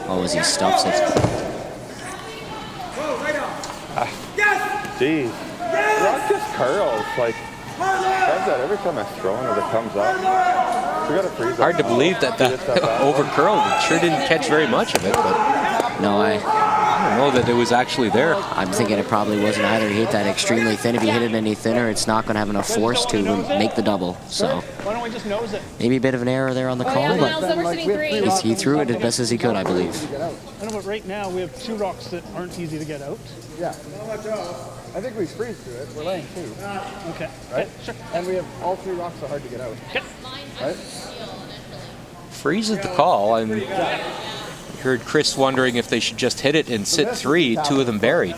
Oh, as he stops it. Geez. Rock just curls. Like, does that every time I throw it, it comes up. We gotta freeze. Hard to believe that over curled. It sure didn't catch very much of it, but no, I don't know that it was actually there. I'm thinking it probably wasn't either. He hit that extremely thin. If you hit it any thinner, it's not going to have enough force to make the double. So Why don't we just nose it? maybe a bit of an error there on the call, but he threw it as best as he could, I believe. I know, but right now we have two rocks that aren't easy to get out. Yeah. I think we freeze through it. We're laying two. Okay. Right? Okay, sure. And we have all three rocks are hard to get out. Okay. Right? Freeze is the call. I heard Chris wondering if they should just hit it and sit three, two of them buried.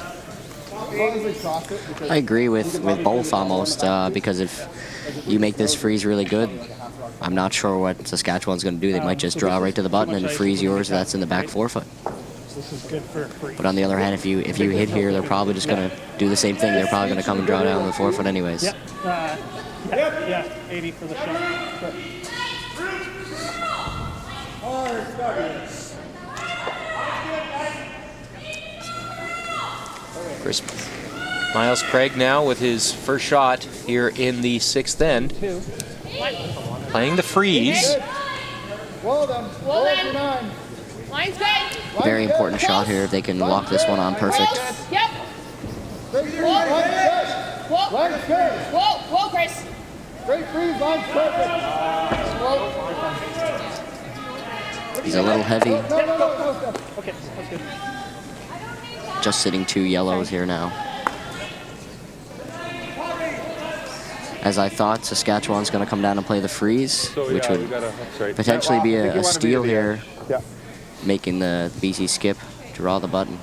I agree with both almost, because if you make this freeze really good, I'm not sure what Saskatchewan's going to do. They might just draw right to the button and freeze yours that's in the back 4-foot. This is good for free. But on the other hand, if you hit here, they're probably just going to do the same thing. They're probably going to come and draw down the 4-foot anyways. Yep. Yeah, 80 for the shot. Chris Miles Craig now with his first shot here in the 6th end. Playing the freeze. Well done. Well then. Line's good. Very important shot here if they can lock this one on perfect. Yep. Whoa. Line's good. Whoa, Chris. Great freeze. Line's perfect. He's a little heavy. No. Okay, that's good. Just sitting 2 yellows here now. As I thought, Saskatchewan's going to come down and play the freeze, which would potentially be a steal here, making the BC skip draw the button.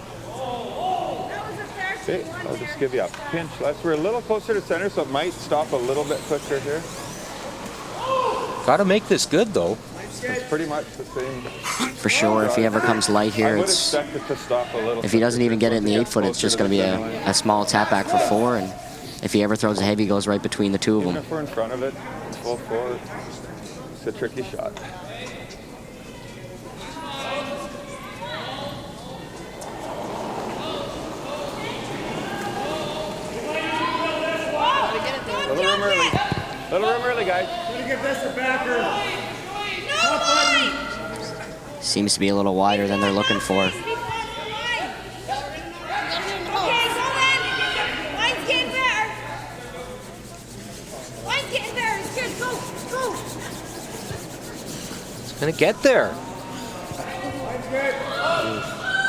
Okay, I'll just give you a pinch. We're a little closer to center, so it might stop a little bit quicker here. Got to make this good, though. It's pretty much the same. For sure, if he ever comes light here, it's, if he doesn't even get it in the 8-foot, it's just going to be a small tap back for 4, and if he ever throws a heavy, he goes right between the two of them. Even if we're in front of it, full forward, it's a tricky shot. Little room early, guys. Gonna get this a backer. Seems to be a little wider than they're looking for. Line's getting better. Line's getting better. It's good. Go. It's going to get there.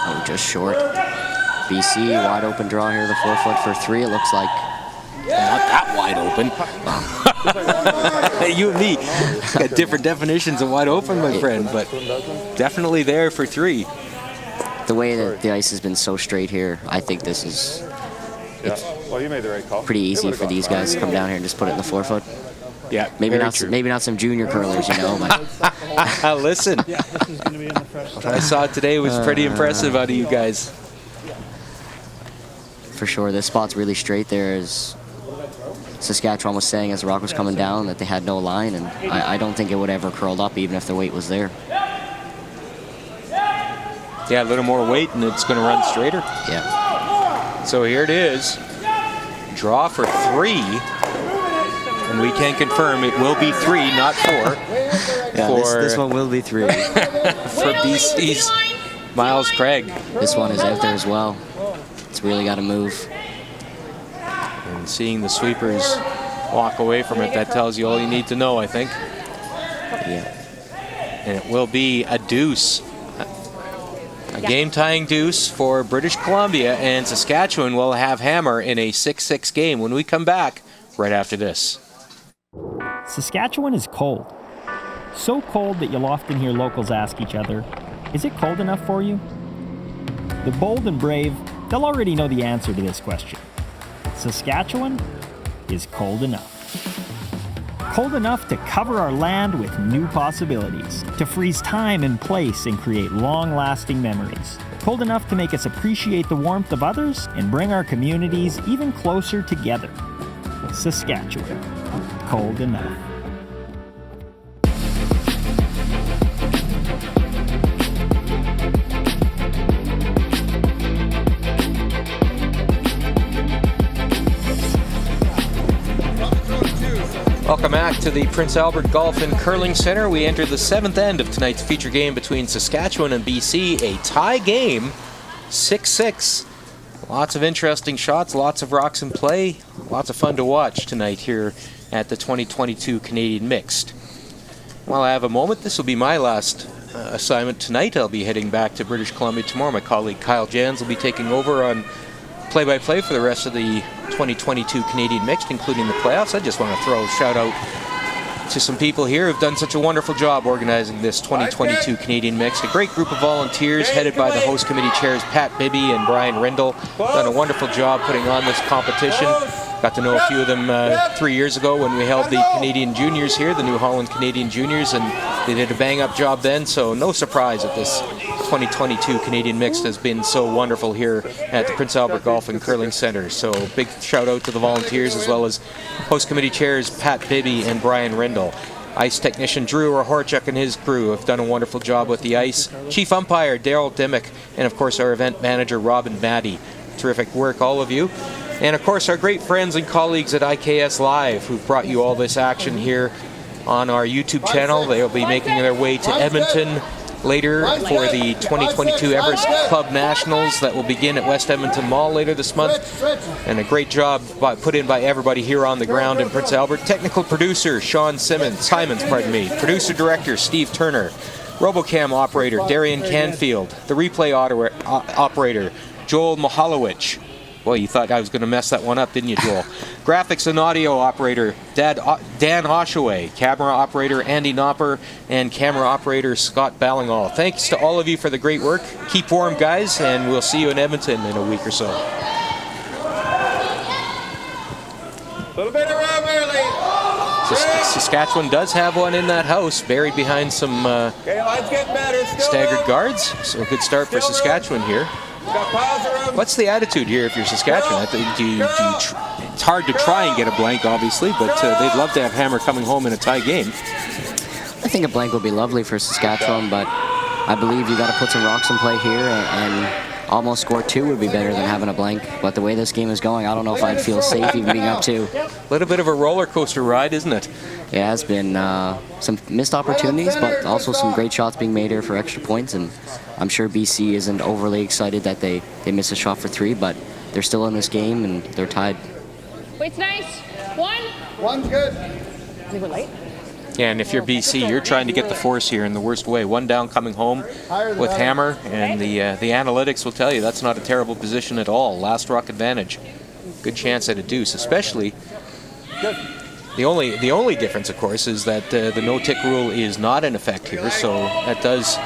Oh, just short. BC, wide open draw here, the 4-foot for 3, it looks like. Not that wide open. Hey, you and me got different definitions of wide open, my friend, but definitely there for 3. The way that the ice has been so straight here, I think this is Well, you made the right call. pretty easy for these guys to come down here and just put it in the 4-foot. Yeah, Maybe not some junior curlers, you know, but listen, Yeah, this is going to be in the fresh what I saw today was pretty impressive out of you guys. for sure this spot's really straight there. As Saskatchewan was saying as the rock was coming down that they had no line, and I don't think it would ever curled up even if the weight was there. Yeah, a little more weight and it's going to run straighter. Yeah. So here it is. Draw for 3. And we can confirm it will be 3, not 4. Yeah, this one will be 3. For BC's Miles Craig. This one is out there as well. It's really got to move. And seeing the sweepers walk away from it, that tells you all you need to know, I think. Yeah. And it will be a deuce. A game-tying deuce for British Columbia, and Saskatchewan will have hammer in a 6-6 game when we come back right after this. Saskatchewan is cold. So cold that you'll often hear locals ask each other, is it cold enough for you? The bold and brave, they'll already know the answer to this question. Saskatchewan is cold enough. Cold enough to cover our land with new possibilities, to freeze time and place and create long-lasting memories. Cold enough to make us appreciate the warmth of others and bring our communities even closer together. Saskatchewan, cold enough. Welcome back to the Prince Albert Golf and Curling Center. We enter the 7th end of tonight's feature game between Saskatchewan and BC, a tie game, 6-6. Lots of interesting shots, lots of rocks in play, lots of fun to watch tonight here at the 2022 Canadian Mixed. While I have a moment, this will be my last assignment tonight. I'll be heading back to British Columbia tomorrow. My colleague Kyle Jans will be taking over on play-by-play for the rest of the 2022 Canadian Mixed, including the playoffs. I just want to throw a shout out to some people here who've done such a wonderful job organizing this 2022 Canadian Mixed. A great group of volunteers headed by the host committee chairs Pat Bibby and Brian Rindle. Done a wonderful job putting on this competition. Got to know a few of them 3 years ago when we held the Canadian Juniors here, the New Holland Canadian Juniors, and they did a bang-up job then, so no surprise that this 2022 Canadian Mixed has been so wonderful here at the Prince Albert Golf and Curling Center. So big shout out to the volunteers as well as host committee chairs Pat Bibby and Brian Rindle. Ice technician Drew Rahorchuk and his crew have done a wonderful job with the ice. Chief umpire Daryl Dimmick, and of course our event manager Robin Maddie. Terrific work, all of you. And of course our great friends and colleagues at IKS Live who've brought you all this action here on our YouTube channel. They'll be making their way to Edmonton later for the 2022 Everest Club Nationals that will begin at West Edmonton Mall later this month. And a great job put in by everybody here on the ground in Prince Albert. Technical producer Sean Simons, producer director Steve Turner, RoboCam operator Darian Canfield, the replay operator Joel Mihalowicz. Well, you thought I was going to mess that one up, didn't you, Joel? Graphics and audio operator Dan Oshaway, camera operator Andy Knopper, and camera operator Scott Ballingall. Thanks to all of you for the great work. Keep warm, guys, and we'll see you in Edmonton in a week or so. Little bit of room early. Saskatchewan does have one in that house, buried behind some Okay, line's getting better. staggered guards. So a good start for Saskatchewan here. Got piles of room. What's the attitude here if you're Saskatchewan? It's hard to try and get a blank, obviously, but they'd love to have hammer coming home in a tie game. I think a blank would be lovely for Saskatchewan, but I believe you got to put some rocks in play here, and almost score 2 would be better than having a blank. But the way this game is going, I don't know if I'd feel safe even being up 2. A little bit of a roller coaster ride, isn't it? Yeah, it's been some missed opportunities, but also some great shots being made here for extra points. And I'm sure BC isn't overly excited that they missed a shot for 3, but they're still in this game and they're tied. Wait's nice. 1. One's good. I think we're late. Yeah, and if you're BC, you're trying to get the force here in the worst way. 1 down coming home with Hammer, and the analytics will tell you that's not a terrible position at all. Last rock advantage. Good chance at a deuce, especially. The only difference, of course, is that the no-tick rule is not in effect here, so that does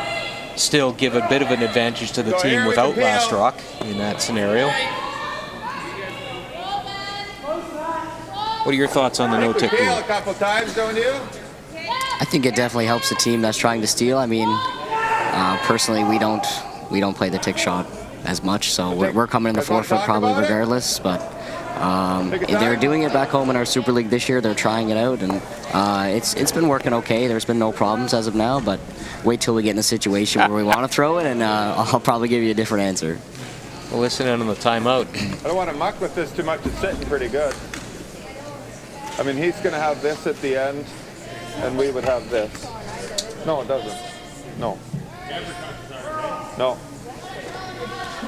still give a bit of an advantage to the team without last rock in that scenario. What are your thoughts on the no-tick rule? A couple times, don't you? I think it definitely helps the team that's trying to steal. I mean, personally, we don't play the tick shot as much, so we're coming in the forefoot probably regardless. But they're doing it back home in our Super League this year. They're trying it out, and it's been working okay. There's been no problems as of now, but wait till we get in a situation where we want to throw it, and I'll probably give you a different answer. We'll listen in on the timeout. I don't want to muck with this too much. It's sitting pretty good. I mean, he's going to have this at the end, and we would have this. No, it doesn't. No. No.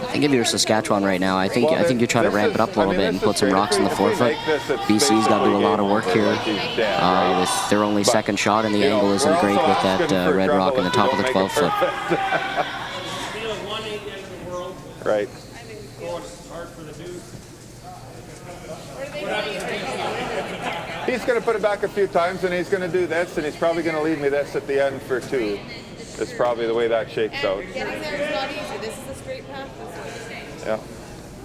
I think if you're Saskatchewan right now, I think you're trying to ramp it up a little bit and put some rocks in the forefoot. BC's got to do a lot of work here. With their only second shot, and the angle isn't great with that red rock in the top of the 12-foot. Right. He's going to put it back a few times, and he's going to do this, and he's probably going to leave me this at the end for 2. It's probably the way that shakes out. Getting there is not easy. This is a straight path. Yeah.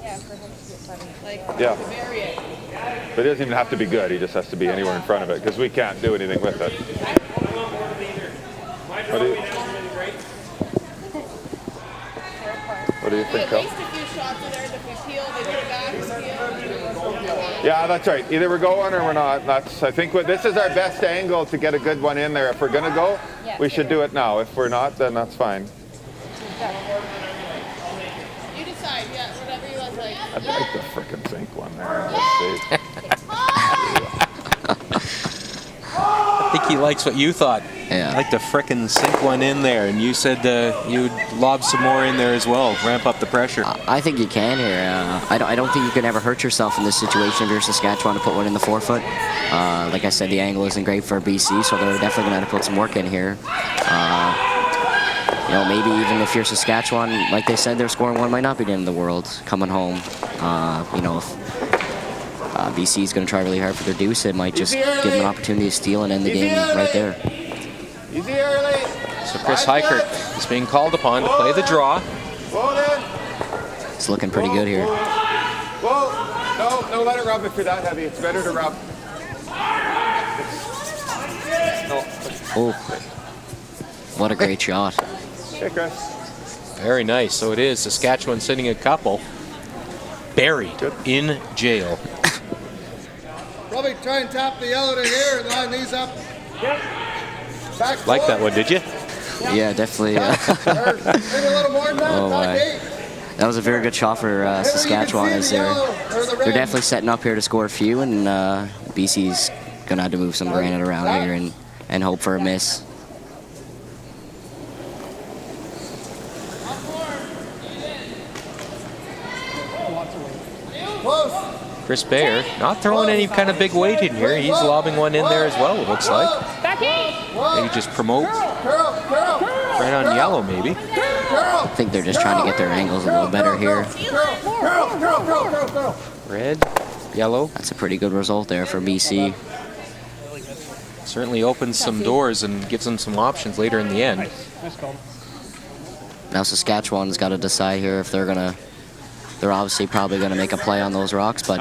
Yeah, for him to get better. Like, Yeah. to vary it. But it doesn't even have to be good. He just has to be anywhere in front of it, because we can't do anything with it. What do you think, Phil? At least a few shots in there. If we peel, they put it back. Yeah, that's right. Either we're going or we're not. I think this is our best angle to get a good one in there. If we're going to go, we should do it now. If we're not, then that's fine. You decide, yeah, whatever you want. Like, I'd like the frickin' sink one there. I think he likes what you thought. Yeah. I'd like to frickin' sink one in there, and you said you'd lob some more in there as well, ramp up the pressure. I think you can here. I don't think you can ever hurt yourself in this situation if you're Saskatchewan to put one in the forefoot. Like I said, the angle isn't great for BC, so they're definitely going to have to put some work in here. Maybe even if you're Saskatchewan, like they said, their scoring one might not be the end of the world coming home. If BC is going to try really hard for their deuce, it might just give them an opportunity to steal and end the game right there. Easy early. So Chris Heikert is being called upon to play the draw. It's looking pretty good here. Whoa. No, let it rub if you're that heavy. It's better to rub. No. Oh, what a great shot. Hey, Chris. Very nice. So it is Saskatchewan sending a couple buried in jail. Probably try and tap the yellow to here and line these up. Back Like that one, did you? Yeah, definitely. Maybe a little more than that. Oh, back my. 8. That was a very good shot for Saskatchewan as they're definitely setting up here to score a few, and BC's going to have to move some granite around here and hope for a miss. Close. Chris Bayer not throwing any kind of big weight in here. He's lobbing one in there as well, it looks like. Back 8. Maybe just promote right on yellow, maybe. I think they're just trying to get their angles a little better here. Red, yellow. That's a pretty good result there for BC. Certainly opens some doors and gives them some options later in the end. Nice call. Now Saskatchewan's got to decide here if they're obviously probably gonna make a play on those rocks, but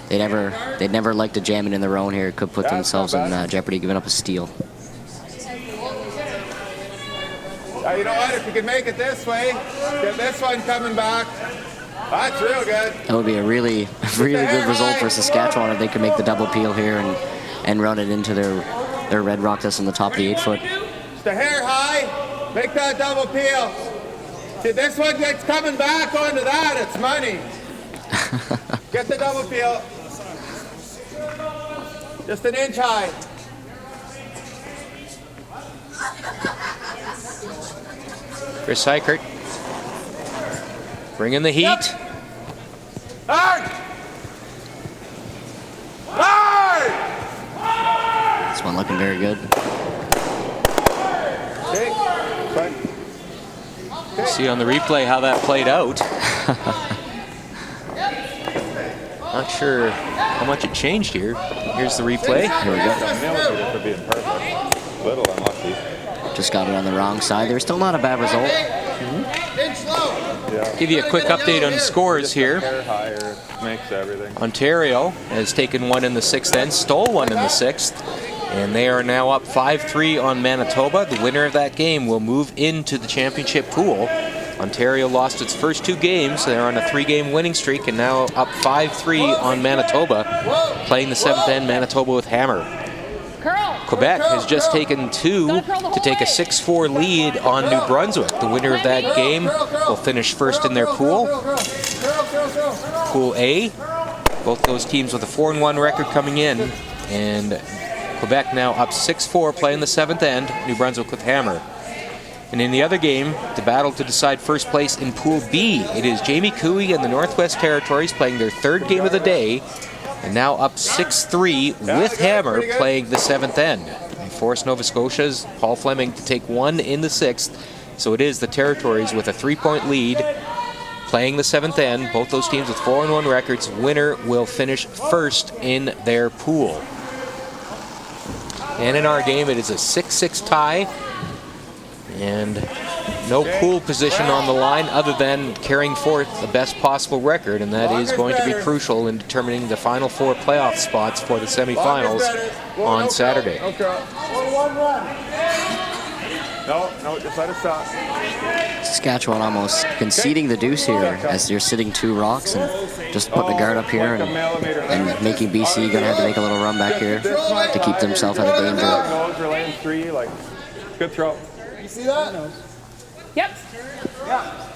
they'd never like to jam it in their own here. It could put themselves in jeopardy giving up a steal. You know what? If you can make it this way, get this one coming back. That's real good. That would be a really good result for Saskatchewan if they could make the double peel here and run it into their red rock that's on the top of the 8-foot. It's the hair high. Make that double peel. See, this one gets coming back onto that. It's money. Get the double peel. Just an inch high. Chris Heikert bringing the heat. Yep. Hard! Hard! This one looking very good. Okay. See on the replay how that played out. Not sure how much it changed here. Here's the replay. Here we go. For being perfect. Little unlucky. Just got it on the wrong side. There's still not a bad result. Yeah. Give you a quick update on scores here. Hair higher makes everything. Ontario has taken one in the 6th end, stole one in the 6th, and they are now up 5-3 on Manitoba. The winner of that game will move into the championship pool. Ontario lost its first 2 games. They're on a 3-game winning streak and now up 5-3 on Manitoba, playing the 7th end, Manitoba with hammer. Quebec has just taken 2 to take a 6-4 lead on New Brunswick. The winner of that game will finish first in their pool. Pool A, both those teams with a 4-1 record coming in, and Quebec now up 6-4 playing the 7th end, New Brunswick with hammer. And in the other game, the battle to decide first place in Pool B, it is Jamie Cooey and the Northwest Territories playing their 3rd game of the day, and now up 6-3 with hammer playing the 7th end. And forced Nova Scotia's Paul Fleming to take 1 in the 6th, so it is the Territories with a 3-point lead playing the 7th end. Both those teams with 4-1 records. Winner will finish first in their pool. And in our game, it is a 6-6 tie. And no pool position on the line other than carrying forth the best possible record, and that is going to be crucial in determining the final 4 playoff spots for the semifinals on Saturday. No, just let it stop. Saskatchewan almost conceding the deuce here as they're sitting 2 rocks and just putting a guard up here and making BC going to have to make a little run back here to keep themselves out of danger. We're laying 3, like, good throw. You see that? Yep. Yeah.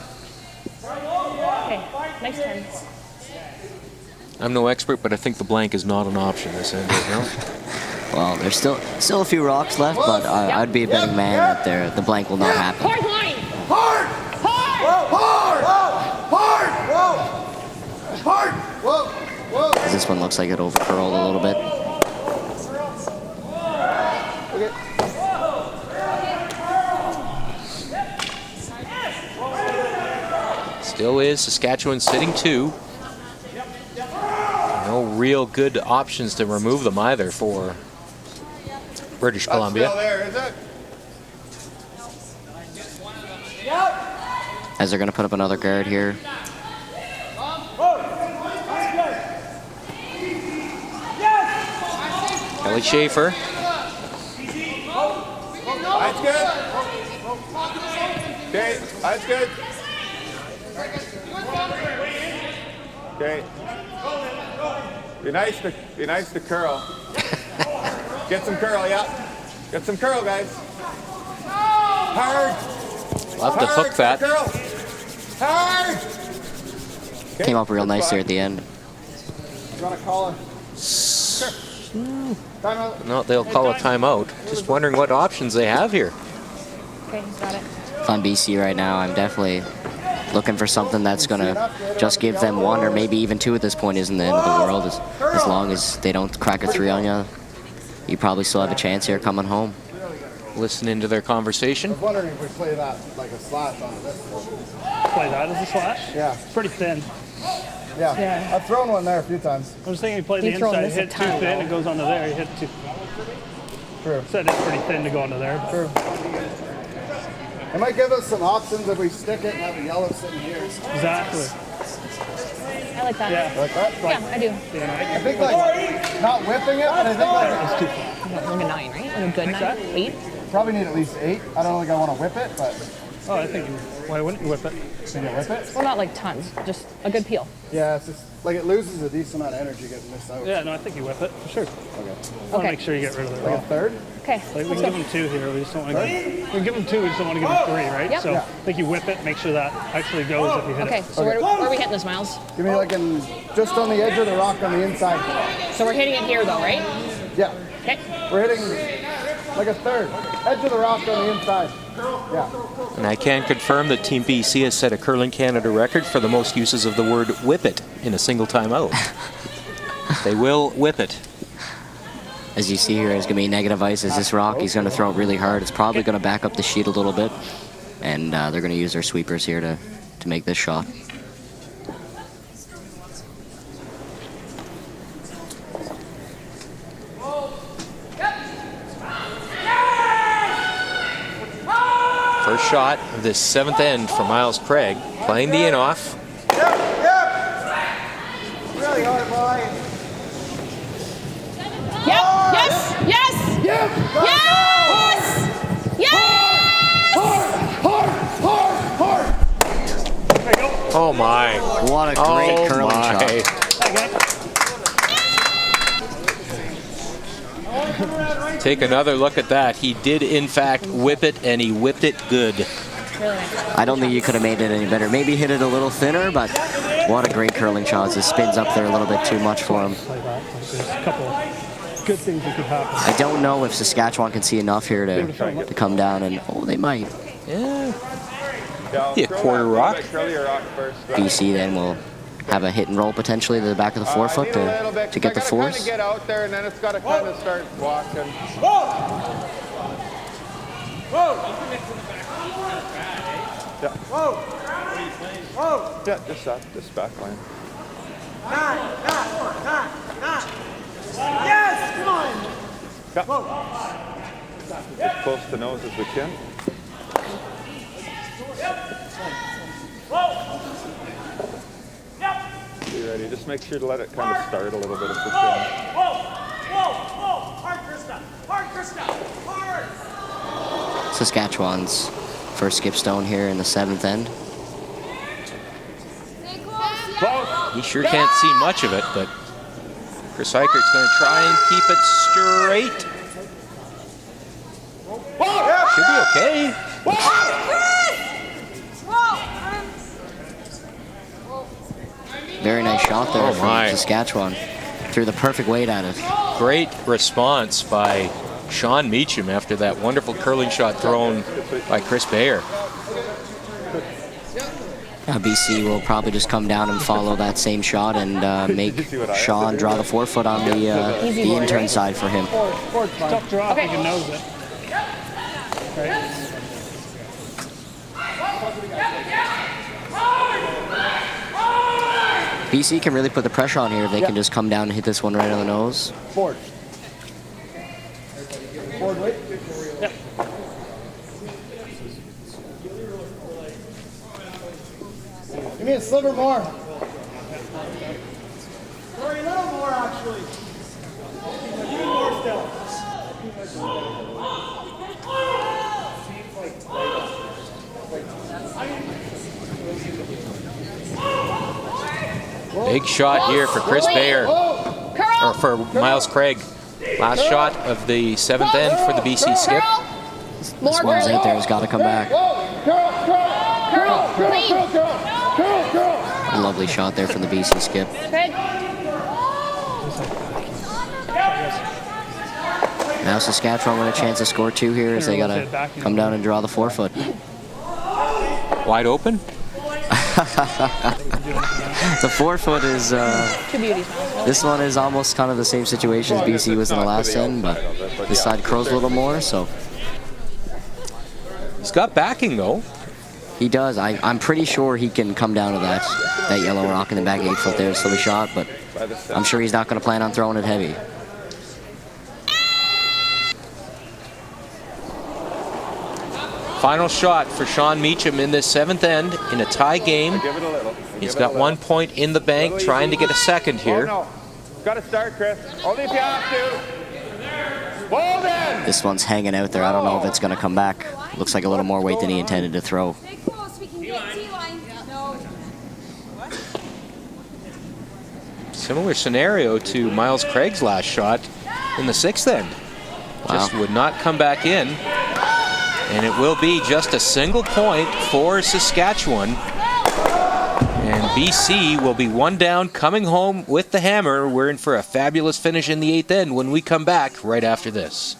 Okay, next turn. I'm no expert, but I think the blank is not an option this end right now. Well, there's still a few rocks left, but I'd be a betting man that the blank will not happen. Hard line. Hard! Hard! Hard! Hard! Whoa! Whoa! This one looks like it overcurled a little bit. Okay. Still is Saskatchewan sitting 2. No real good options to remove them either for British Columbia. Still there, is it? As they're going to put up another guard here. Kelly Schaefer. That's good. Okay, that's good. Okay. Be nice to curl. Get some curl, yeah. Get some curl, guys. Hard. Love to hook that. Curl. Hard. Okay. Came up real nice there at the end. You want to call it? Timeout. No, they'll call a timeout. Just wondering what options they have here. Okay, got it. If I'm BC right now, I'm definitely looking for something that's going to just give them 1 or maybe even 2 at this point isn't the end of the world. As long as they don't crack a 3 on you, you probably still have a chance here coming home. Listening to their conversation. I was wondering if we play that like a slash on this. Play that as a slash? Yeah. It's pretty thin. Yeah. I've thrown one there a few times. I was thinking you play the You throw inside, this a hit too ton, thin, though. it goes onto there. You hit too. True. Said it's pretty thin to go onto there. True. It might give us some options if we stick it and have a yellow sitting here. Exactly. I like that. Yeah. Like that? Yeah, I do. I think like not whipping it, but I think like It's too far. Like a 9, right? Like a good 9? 8? probably need at least 8. I don't think I want to whip it, but Oh, I think you Why wouldn't you whip it? Can you whip it? Well, not like tons, just a good peel. Yeah, it's just like it loses a decent amount of energy getting this out. Yeah, no, I think you whip it for sure. Okay. I want Okay. to make sure you get rid of it. Like a third? Okay. Like we let's can go. give him 2 here. We just don't want to. We can give him 2. We just don't want to give him 3, right? Yep. So Yeah. I think you whip it. Make sure that actually goes if you hit Okay, it. so where are we hitting this, Miles? Give me like just on the edge of the rock on the inside. So we're hitting it here, though, right? Yeah. Okay. We're hitting like a third. Edge of the rock on the inside. Yeah. And I can confirm that Team BC has set a Curling Canada record for the most uses of the word whip it in a single timeout. They will whip it. As you see here, it's going to be negative ice as this rock. He's going to throw it really hard. It's probably going to back up the sheet a little bit. And they're going to use their sweepers here to make this shot. First shot of this 7th end for Miles Craig, playing the in-off. Really hard, boy. Yep. Yes. Yes. Yep. Yes. Yes. Hard. Oh my. What a great curling shot. Take another look at that. He did, in fact, whip it, and he whipped it good. Really nice. I don't think you could have made it any better. Maybe hit it a little thinner, but what a great curling shot. It spins up there a little bit too much for him. Like that. Like there's a couple good things that could happen. I don't know if Saskatchewan can see enough here to come down, and they might. Yeah. Be a quarter rock. BC then will have a hit and roll potentially to the back of the forefoot to get the force. Get out there, and then it's got to kind of start walking. Yeah. Yeah, just back line. Yes, come on. Yeah. As close to nose as we can. Be ready. Just make sure to let it kind of start a little bit if we can. Hard, Krista. Hard. Saskatchewan's first skip stone here in the 7th end. You sure can't see much of it, but Chris Eichert's going to try and keep it straight. Should be okay. Very nice shot there from my. Saskatchewan. Threw the perfect weight at it. Great response by Sean Meacham after that wonderful curling shot thrown by Chris Bayer. BC will probably just come down and follow that same shot and make Sean draw the forefoot on the intern side for him. Tough draw if you can nose it. Right? BC can really put the pressure on here if they can just come down and hit this one right on the nose. Forward. Forward, wait. Yep. Give me a sliver more. Sorry, a little more, actually. Give me more still. Big shot here for Chris Bayer, or for Miles Craig. Last shot of the 7th end for the BC skip. This one's out there has got to come back. A lovely shot there from the BC skip. Now Saskatchewan with a chance to score 2 here as they got to come down and draw the forefoot. Wide open. The forefoot is, Two beauties. this one is almost kind of the same situation as BC was in the last end, but this side curls a little more, so. He's got backing though. He does. I'm pretty sure he can come down to that yellow rock in the back 8 foot there, so we shot, but I'm sure he's not going to plan on throwing it heavy. Final shot for Sean Meacham in this 7th end in a tie game. He's got 1 point in the bank, trying to get a second here. Got to start, Chris. Only if you have to. Hold in. This one's hanging out there. I don't know if it's going to come back. Looks like a little more weight than he intended to throw. T-line. No. Similar scenario to Miles Craig's last shot in the 6th end. Just would not come back in. And it will be just a single point for Saskatchewan. And BC will be one down, coming home with the hammer. We're in for a fabulous finish in the 8th end when we come back right after this.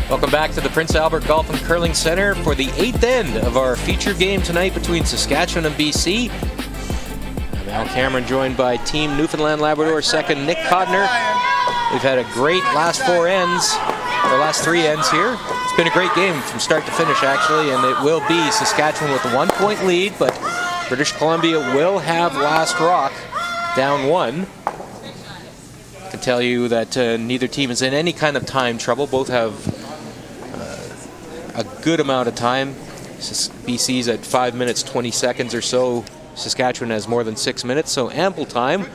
Welcome back to the Prince Albert Golf and Curling Center for the 8th end of our featured game tonight between Saskatchewan and BC. I'm Al Cameron, joined by Team Newfoundland Labrador second Nick Codner. We've had a great last 3 ends here. It's been a great game from start to finish, actually, and it will be Saskatchewan with a 1-point lead, but British Columbia will have last rock down 1. I can tell you that neither team is in any kind of time trouble. Both have a good amount of time. BC's at 5 minutes 20 seconds or so. Saskatchewan has more than 6 minutes, so ample time.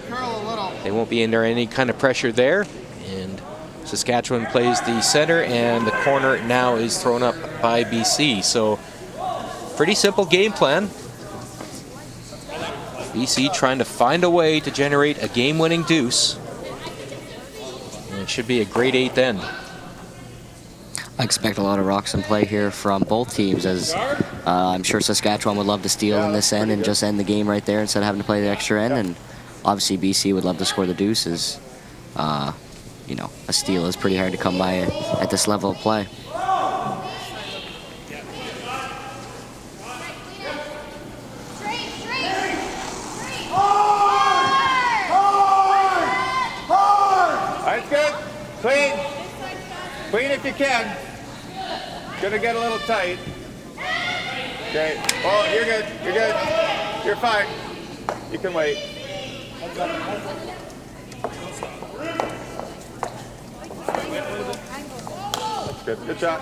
They won't be under any kind of pressure there. And Saskatchewan plays the center, and the corner now is thrown up by BC. So pretty simple game plan. BC trying to find a way to generate a game-winning deuce. And it should be a great 8th end. I expect a lot of rocks in play here from both teams, as I'm sure Saskatchewan would love to steal in this end and just end the game right there instead of having to play the extra end, and obviously BC would love to score the deuces. You know, a steal is pretty hard to come by at this level of play. That's good. Clean. Clean if you can. Gonna get a little tight. Okay. Oh, you're good. You're good. You're fine. You can wait. That's good. Good job.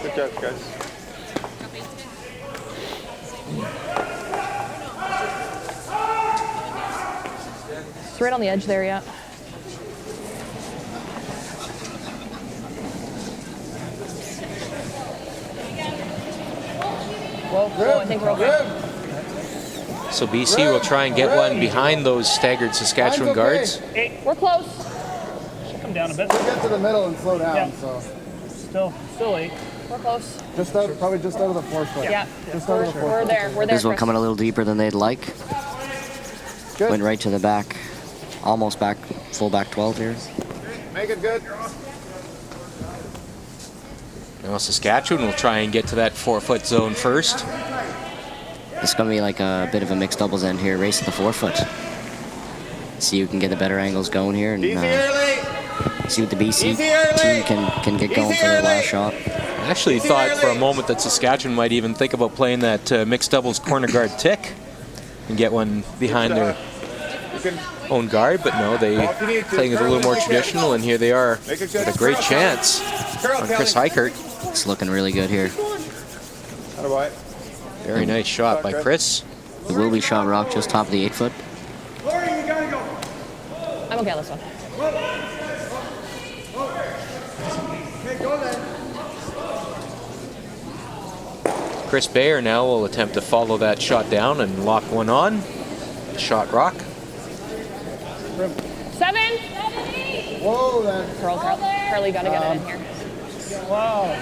Good job, guys. It's right on the edge there, yeah. Whoa, I think we're okay. So BC will try and get one behind those staggered Saskatchewan guards. We're close. Should come down a bit. We'll get to the middle and slow down. Yeah. So Still 8. We're close. just out, probably just out of the 4th foot. Yeah. Just out of the 4th We're foot. there. We're there. This one Chris. coming a little deeper than they'd like. Good. Went right to the back, almost back, full back 12 here. Make it good. Now Saskatchewan will try and get to that 4-foot zone first. It's going to be like a bit of a mixed doubles end here, race at the 4-foot. See who can get the better angles going here, and see what the BC team can get going for their last shot. I actually thought for a moment that Saskatchewan might even think about playing that mixed doubles corner guard tick and get one behind their own guard, but no, they playing it a little more traditional, and here they are with a great chance on Chris Heikert. It's looking really good here. Very nice shot by Chris. It will be shot rock just top of the 8-foot. I'm okay on this one. Chris Bayer now will attempt to follow that shot down and lock one on. Shot rock. 7. Whoa, that. Carly got to get it in here. Wow.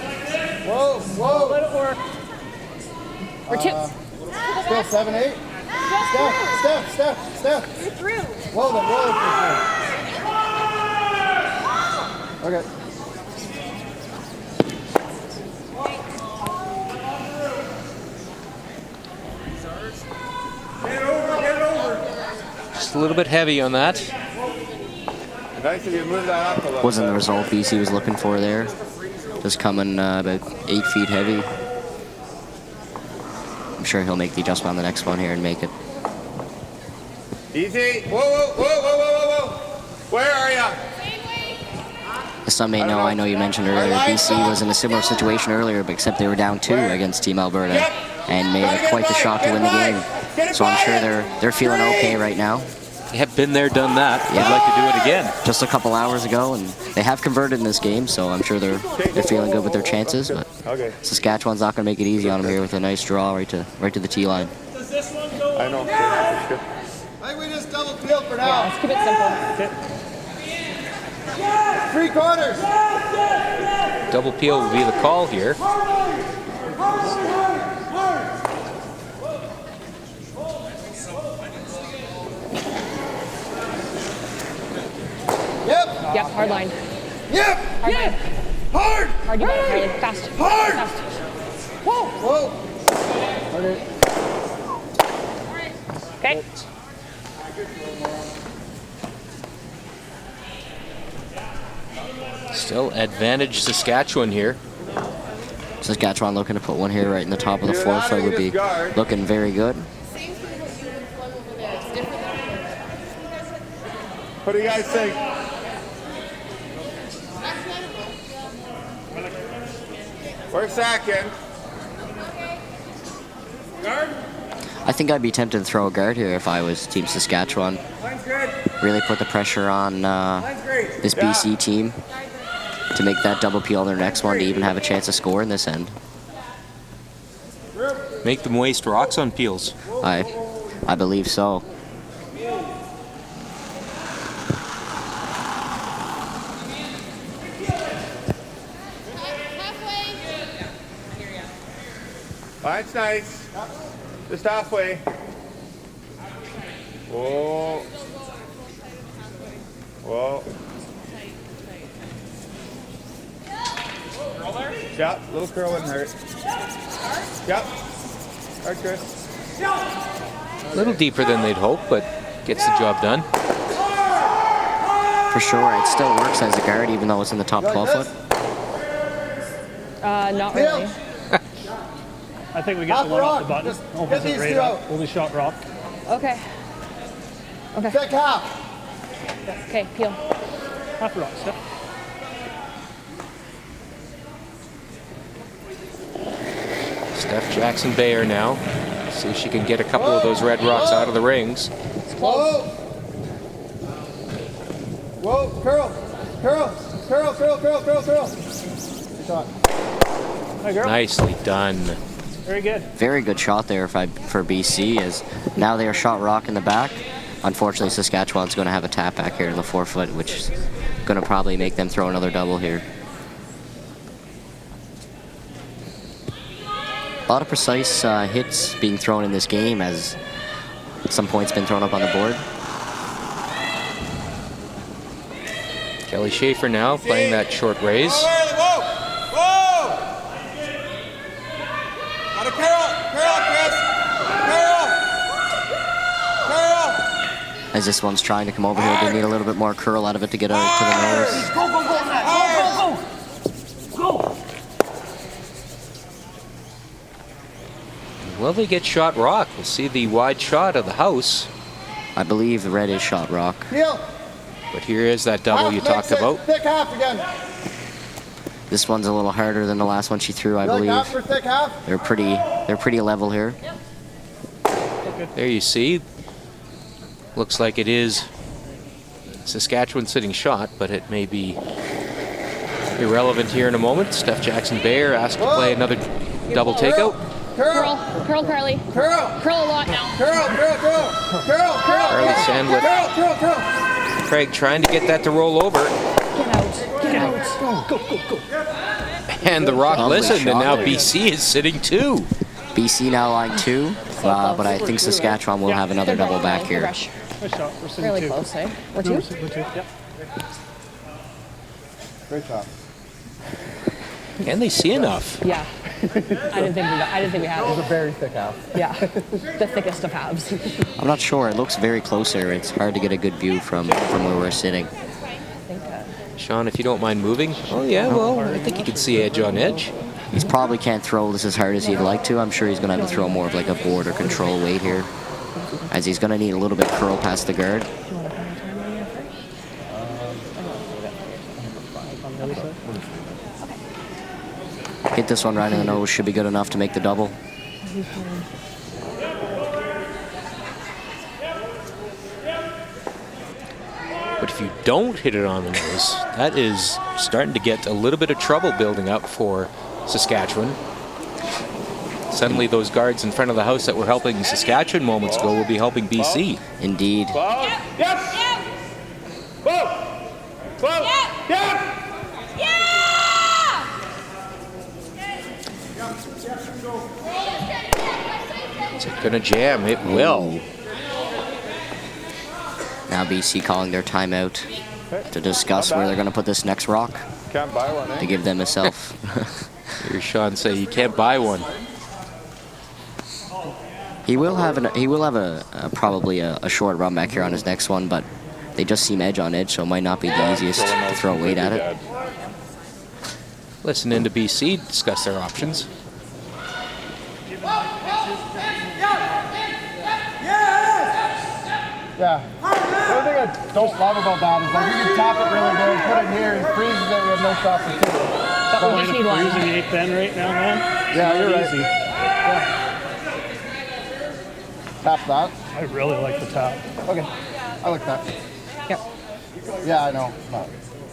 Whoa. Let it work. We're 2. Still 7, 8. Steph. You're through. Whoa. Okay. Just a little bit heavy on that. Nice if you move that up a little. Wasn't the result BC was looking for there. Just coming about 8 feet heavy. I'm sure he'll make the adjustment on the next one here and make it. Easy. Whoa, whoa, whoa, whoa, whoa, whoa. Where are ya? As some may know, I know you mentioned earlier, BC was in a similar situation earlier, but except they were down 2 against Team Alberta and made it quite the shot to win the game. So I'm sure they're feeling okay right now. They have been there, done that. They'd like to do it again. Just a couple hours ago, and they have converted in this game, so I'm sure they're feeling good with their chances. But Saskatchewan's not going to make it easy on them here with a nice draw right to the tee line. I know. I think we just double field for now. Let's keep it simple. 3 quarters. Double peel will be the call here. Yep, hard line. Yep. Hard line. Hard. Hard, you got it, Carly. Fast. Hard. Fast. Whoa. Whoa. Okay. Still advantage Saskatchewan here. Saskatchewan looking to put one here right in the top of the forefoot would be looking very good. What do you guys think? We're second. Guard? I think I'd be tempted to throw a guard here if I was Team Saskatchewan. Really put the pressure on this BC team to make that double peel their next one to even have a chance to score in this end. Make them waste rocks on peels. I believe so. That's nice. Just halfway. Whoa. Whoa. Yep, little curl wouldn't hurt. Yep. Hard, Chris. A little deeper than they'd hope, but gets the job done. For sure, it still works as a guard even though it's in the top 12 foot. Not really. I think we get the one off the button. Opposite right up. Only shot rock. Okay. Okay. Thick half. Okay, peel. Half rock, step. Steph Jackson Bayer now. See if she can get a couple of those red rocks out of the rings. Whoa. Whoa, curl. Curl. Curl, curl, curl, curl, curl. Good shot. Hi, girl. Nicely done. Very good. Very good shot there for BC, as now they are shot rock in the back. Unfortunately, Saskatchewan's going to have a tap back here in the forefoot, which is going to probably make them throw another double here. A lot of precise hits being thrown in this game, as some points been thrown up on the board. Kelly Schaefer now playing that short raise. Whoa. Whoa. Got a curl. Curl, Chris. Curl. Curl. As this one's trying to come over here, they need a little bit more curl out of it to get out to the nose. Go, go, go, Matt. Go, go, go. Go. Will they get shot rock? We'll see the wide shot of the house. I believe the red is shot rock. Heel. But here is that double you talked about. Thick half again. This one's a little harder than the last one she threw, I believe. Half for thick half? They're pretty level here. There you see. Looks like it is Saskatchewan sitting shot, but it may be irrelevant here in a moment. Steph Jackson Bayer asked to play another double takeout. Curl. Curl, Carly. Curl. Curl a lot now. Curl, curl, curl. Curl, curl. Carly Sandwith. Curl, curl, curl. Craig trying to get that to roll over. Get out. Get out. Go, go, go. And the rock Lovely listened, and shot now there. BC is sitting 2. BC now line 2, but I think Saskatchewan will have another double back here. Nice shot. We're sitting Really 2. close, eh? We're No, two? we're 2. Yep. Great job. Can they see enough? Yeah. I didn't think we had It was it. a very thick half. Yeah. The thickest of halves. I'm not sure. It looks very close here. It's hard to get a good view from where we're sitting. Sean, if you don't mind moving. Oh, yeah, well, I think you can see edge on edge. He probably can't throw this as hard as he'd like to. I'm sure he's going to have to throw more of like a board or control weight here, as he's going to need a little bit curl past the guard. Hit this one right in the nose, should be good enough to make the double. But if you don't hit it on the nose, that is starting to get a little bit of trouble building up for Saskatchewan. Suddenly those guards in front of the house that were helping Saskatchewan moments ago will be helping BC. Indeed. Yep. Yep. Whoa. Whoa. Yep. Is it going to jam? It will. Now BC calling their timeout to discuss where they're going to put this next rock Can't buy one, eh? to give them a self. Here's Sean say you can't buy one. He will have probably a short run back here on his next one, but they just seem edge on edge, so it might not be the easiest to throw weight at it. Listen into BC discuss their options. Yeah. The only thing I don't love about that is like you can tap it really good, put it here, and freezes it, we have no shot for two. We just need one. Using the 8th end right now, man. Yeah, you're right. Easy. Yeah. Tap that. I really like the tap. Okay. I like that. Yep. Yeah, I know. But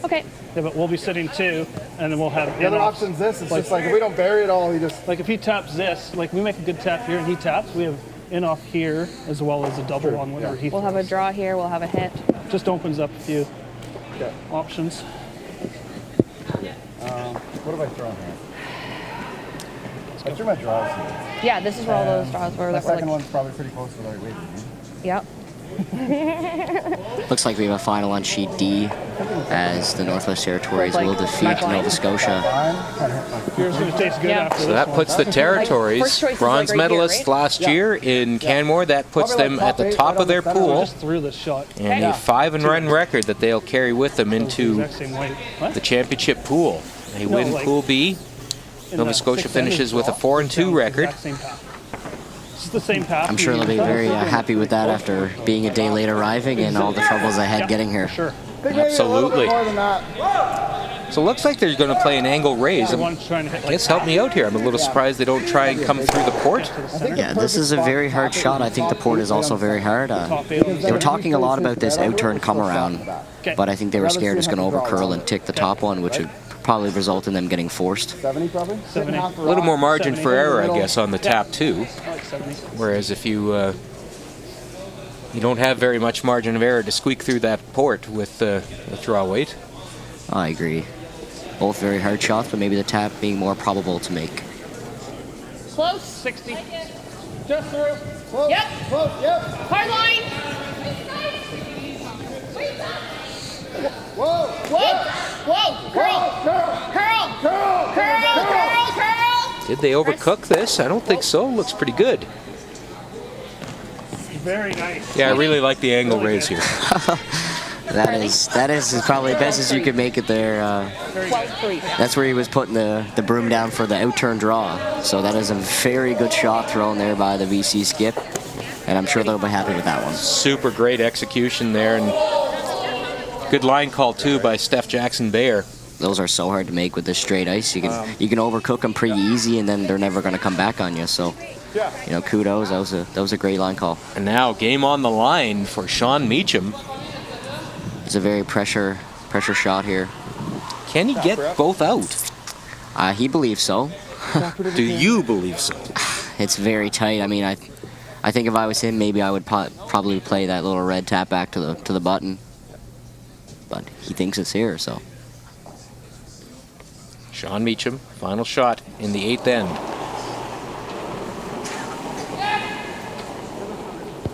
Okay. Yeah, but we'll be sitting 2, and then we'll have the other in-offs. option's this. It's just like if we don't bury it all, he just. Like if he taps this, like we make a good tap here and he taps, we have in-off here as well as a double on whatever he We'll have a throws. draw here. We'll have a hit. Just opens up a few options. What have I thrown here? I threw my draws here. Yeah, this is where all those draws were. The That were second like, one's probably pretty close to the right weight. yep. Looks like we have a final on sheet D, as the Northwest Territories will defeat Nova Scotia. Here's going to taste good Yeah. after So this that one. puts the Territories, first choice is bronze like right here, medalists right? last year in Canmore. That puts Probably them like at the top top eight, of their right on the center. pool Just threw this shot. and a 5-run record that they'll carry with them The into exact same weight. What? the championship pool. They No, win like- Pool B. In Nova the Scotia 6th end finishes is with a drop. 4-2 record. Exact same path. It's the same path. I'm sure they'll be very happy with that after being a day late arriving and all the troubles I had getting here. Sure. Absolutely. More than that. So it looks like they're going to play an angle raise. Everyone's trying to hit I guess help me out here. I'm a little surprised they don't try and come through the port. Yeah, this is a very hard shot. I think the port is also very hard. They were talking a lot about this out-turn come around, but I think they were scared it's going to over-curl and tick the top one, which would probably result in them getting forced. 70 probably? 70. A little more margin for error, I guess, on the tap too. I like 70. Whereas if you don't have very much margin of error to squeak through that port with draw weight. I agree. Both very hard shots, but maybe the tap being more probable to make. Close. 60. Just through. Close, Yep. close, yep. Hard line. Whoa, Whoa. Whoa. Curl. Curl. Curl. Curl. Curl. Did they overcook this? I don't think so. Looks pretty good. Very nice. Yeah, I really like the angle raise here. That is probably best as you could make it there. 12-3. That's where he was putting the broom down for the out-turn draw. So that is a very good shot thrown there by the VC skip, and I'm sure they'll be happy with that one. Super great execution there, and good line call too by Steph Jackson-Bayer. Those are so hard to make with this straight ice. You can overcook them pretty easy, and then they're never going to come back on you. So, kudos. That was a great line call. And now game on the line for Sean Meacham. It's a very pressure shot here. Can he get both out? He believes so. Do you believe so? It's very tight. I mean, I think if I was him, maybe I would probably play that little red tap back to the button. But he thinks it's here, so. Sean Meacham, final shot in the 8th end.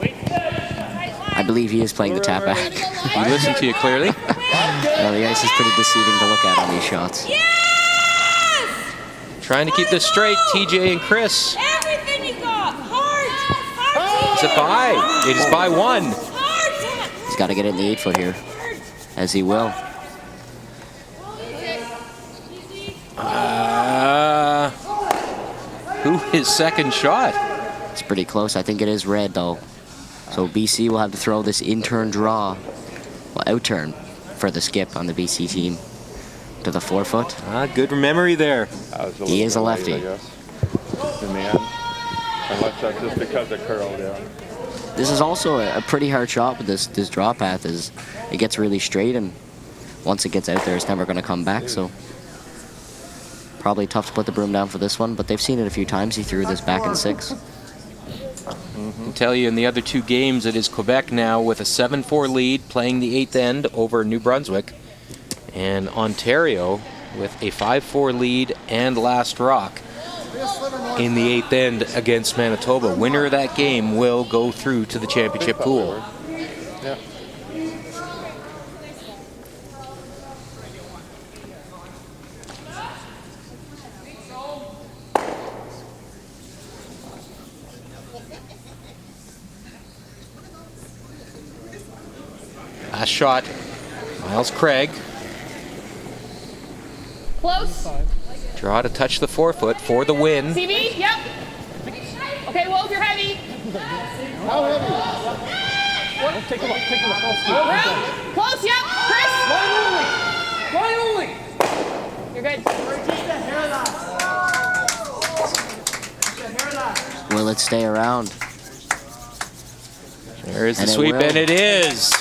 I believe he is playing the tap back. He listened to you clearly. Well, the ice is pretty deceiving to look at on these shots. Trying to keep this straight, TJ and Chris. Everything you got. Hard. Is it by? It is by 1. He's got to get it in the 8-foot here, as he will. Who his second shot? It's pretty close. I think it is red, though. So BC will have to throw this in-turn draw, well, out-turn for the skip on the BC team to the 4-foot. Good memory there. He is a lefty. I guess, in the end. Unless that's just because it curled, yeah. This is also a pretty hard shot, but this draw path is, it gets really straight, and once it gets out there, it's never going to come back, so probably tough to put the broom down for this one, but they've seen it a few times. He threw this back in 6. I can tell you in the other 2 games, it is Quebec now with a 7-4 lead, playing the 8th end over New Brunswick, and Ontario with a 5-4 lead and last rock in the 8th end against Manitoba. Winner of that game will go through to the championship pool. Yeah. Last shot, Miles Craig. Close. Draw to touch the 4-foot for the win. CV, yep. Okay, Wolf, you're heavy. How heavy? Take a look. Round. Close, yep. Chris. Line only. You're good. Will it stay around? There is the And it sweep, will. and it is.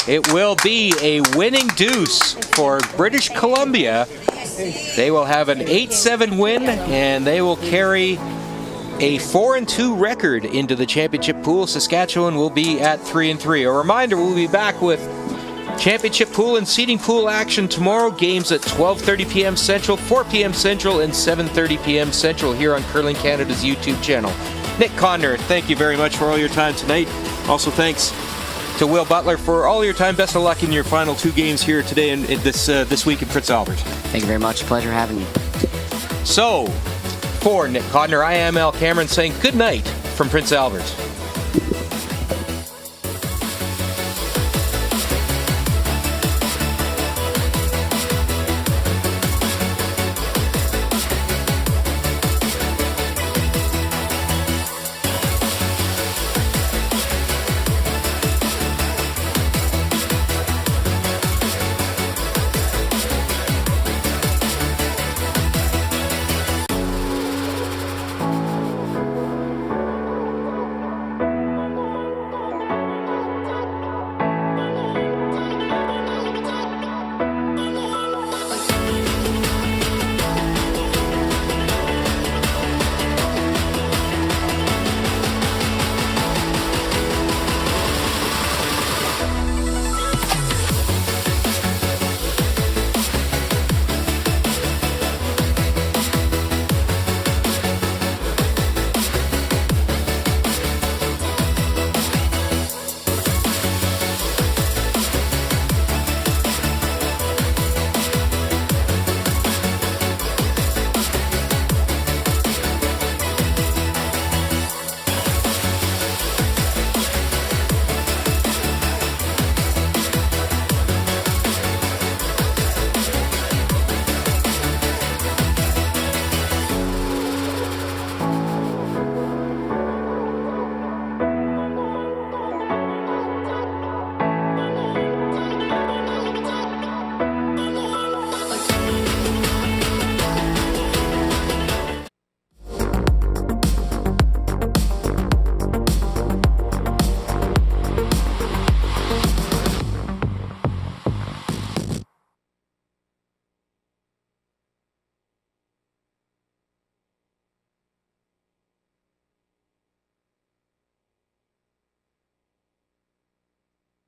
It will be a winning deuce for British Columbia. They will have an 8-7 win, and they will carry a 4-2 record into the championship pool. Saskatchewan will be at 3-3. A reminder, we'll be back with championship pool and seeding pool action tomorrow. Games at 12:30 p.m. Central, 4 p.m. Central, and 7:30 p.m. Central here on Curling Canada's YouTube channel. Nick Conner, thank you very much for all your time tonight. Also, thanks to Will Butler for all your time. Best of luck in your final 2 games here today and this week in Prince Albert. Thank you very much. Pleasure having you. So, for Nick Conner, I am Al Cameron saying good night from Prince Albert.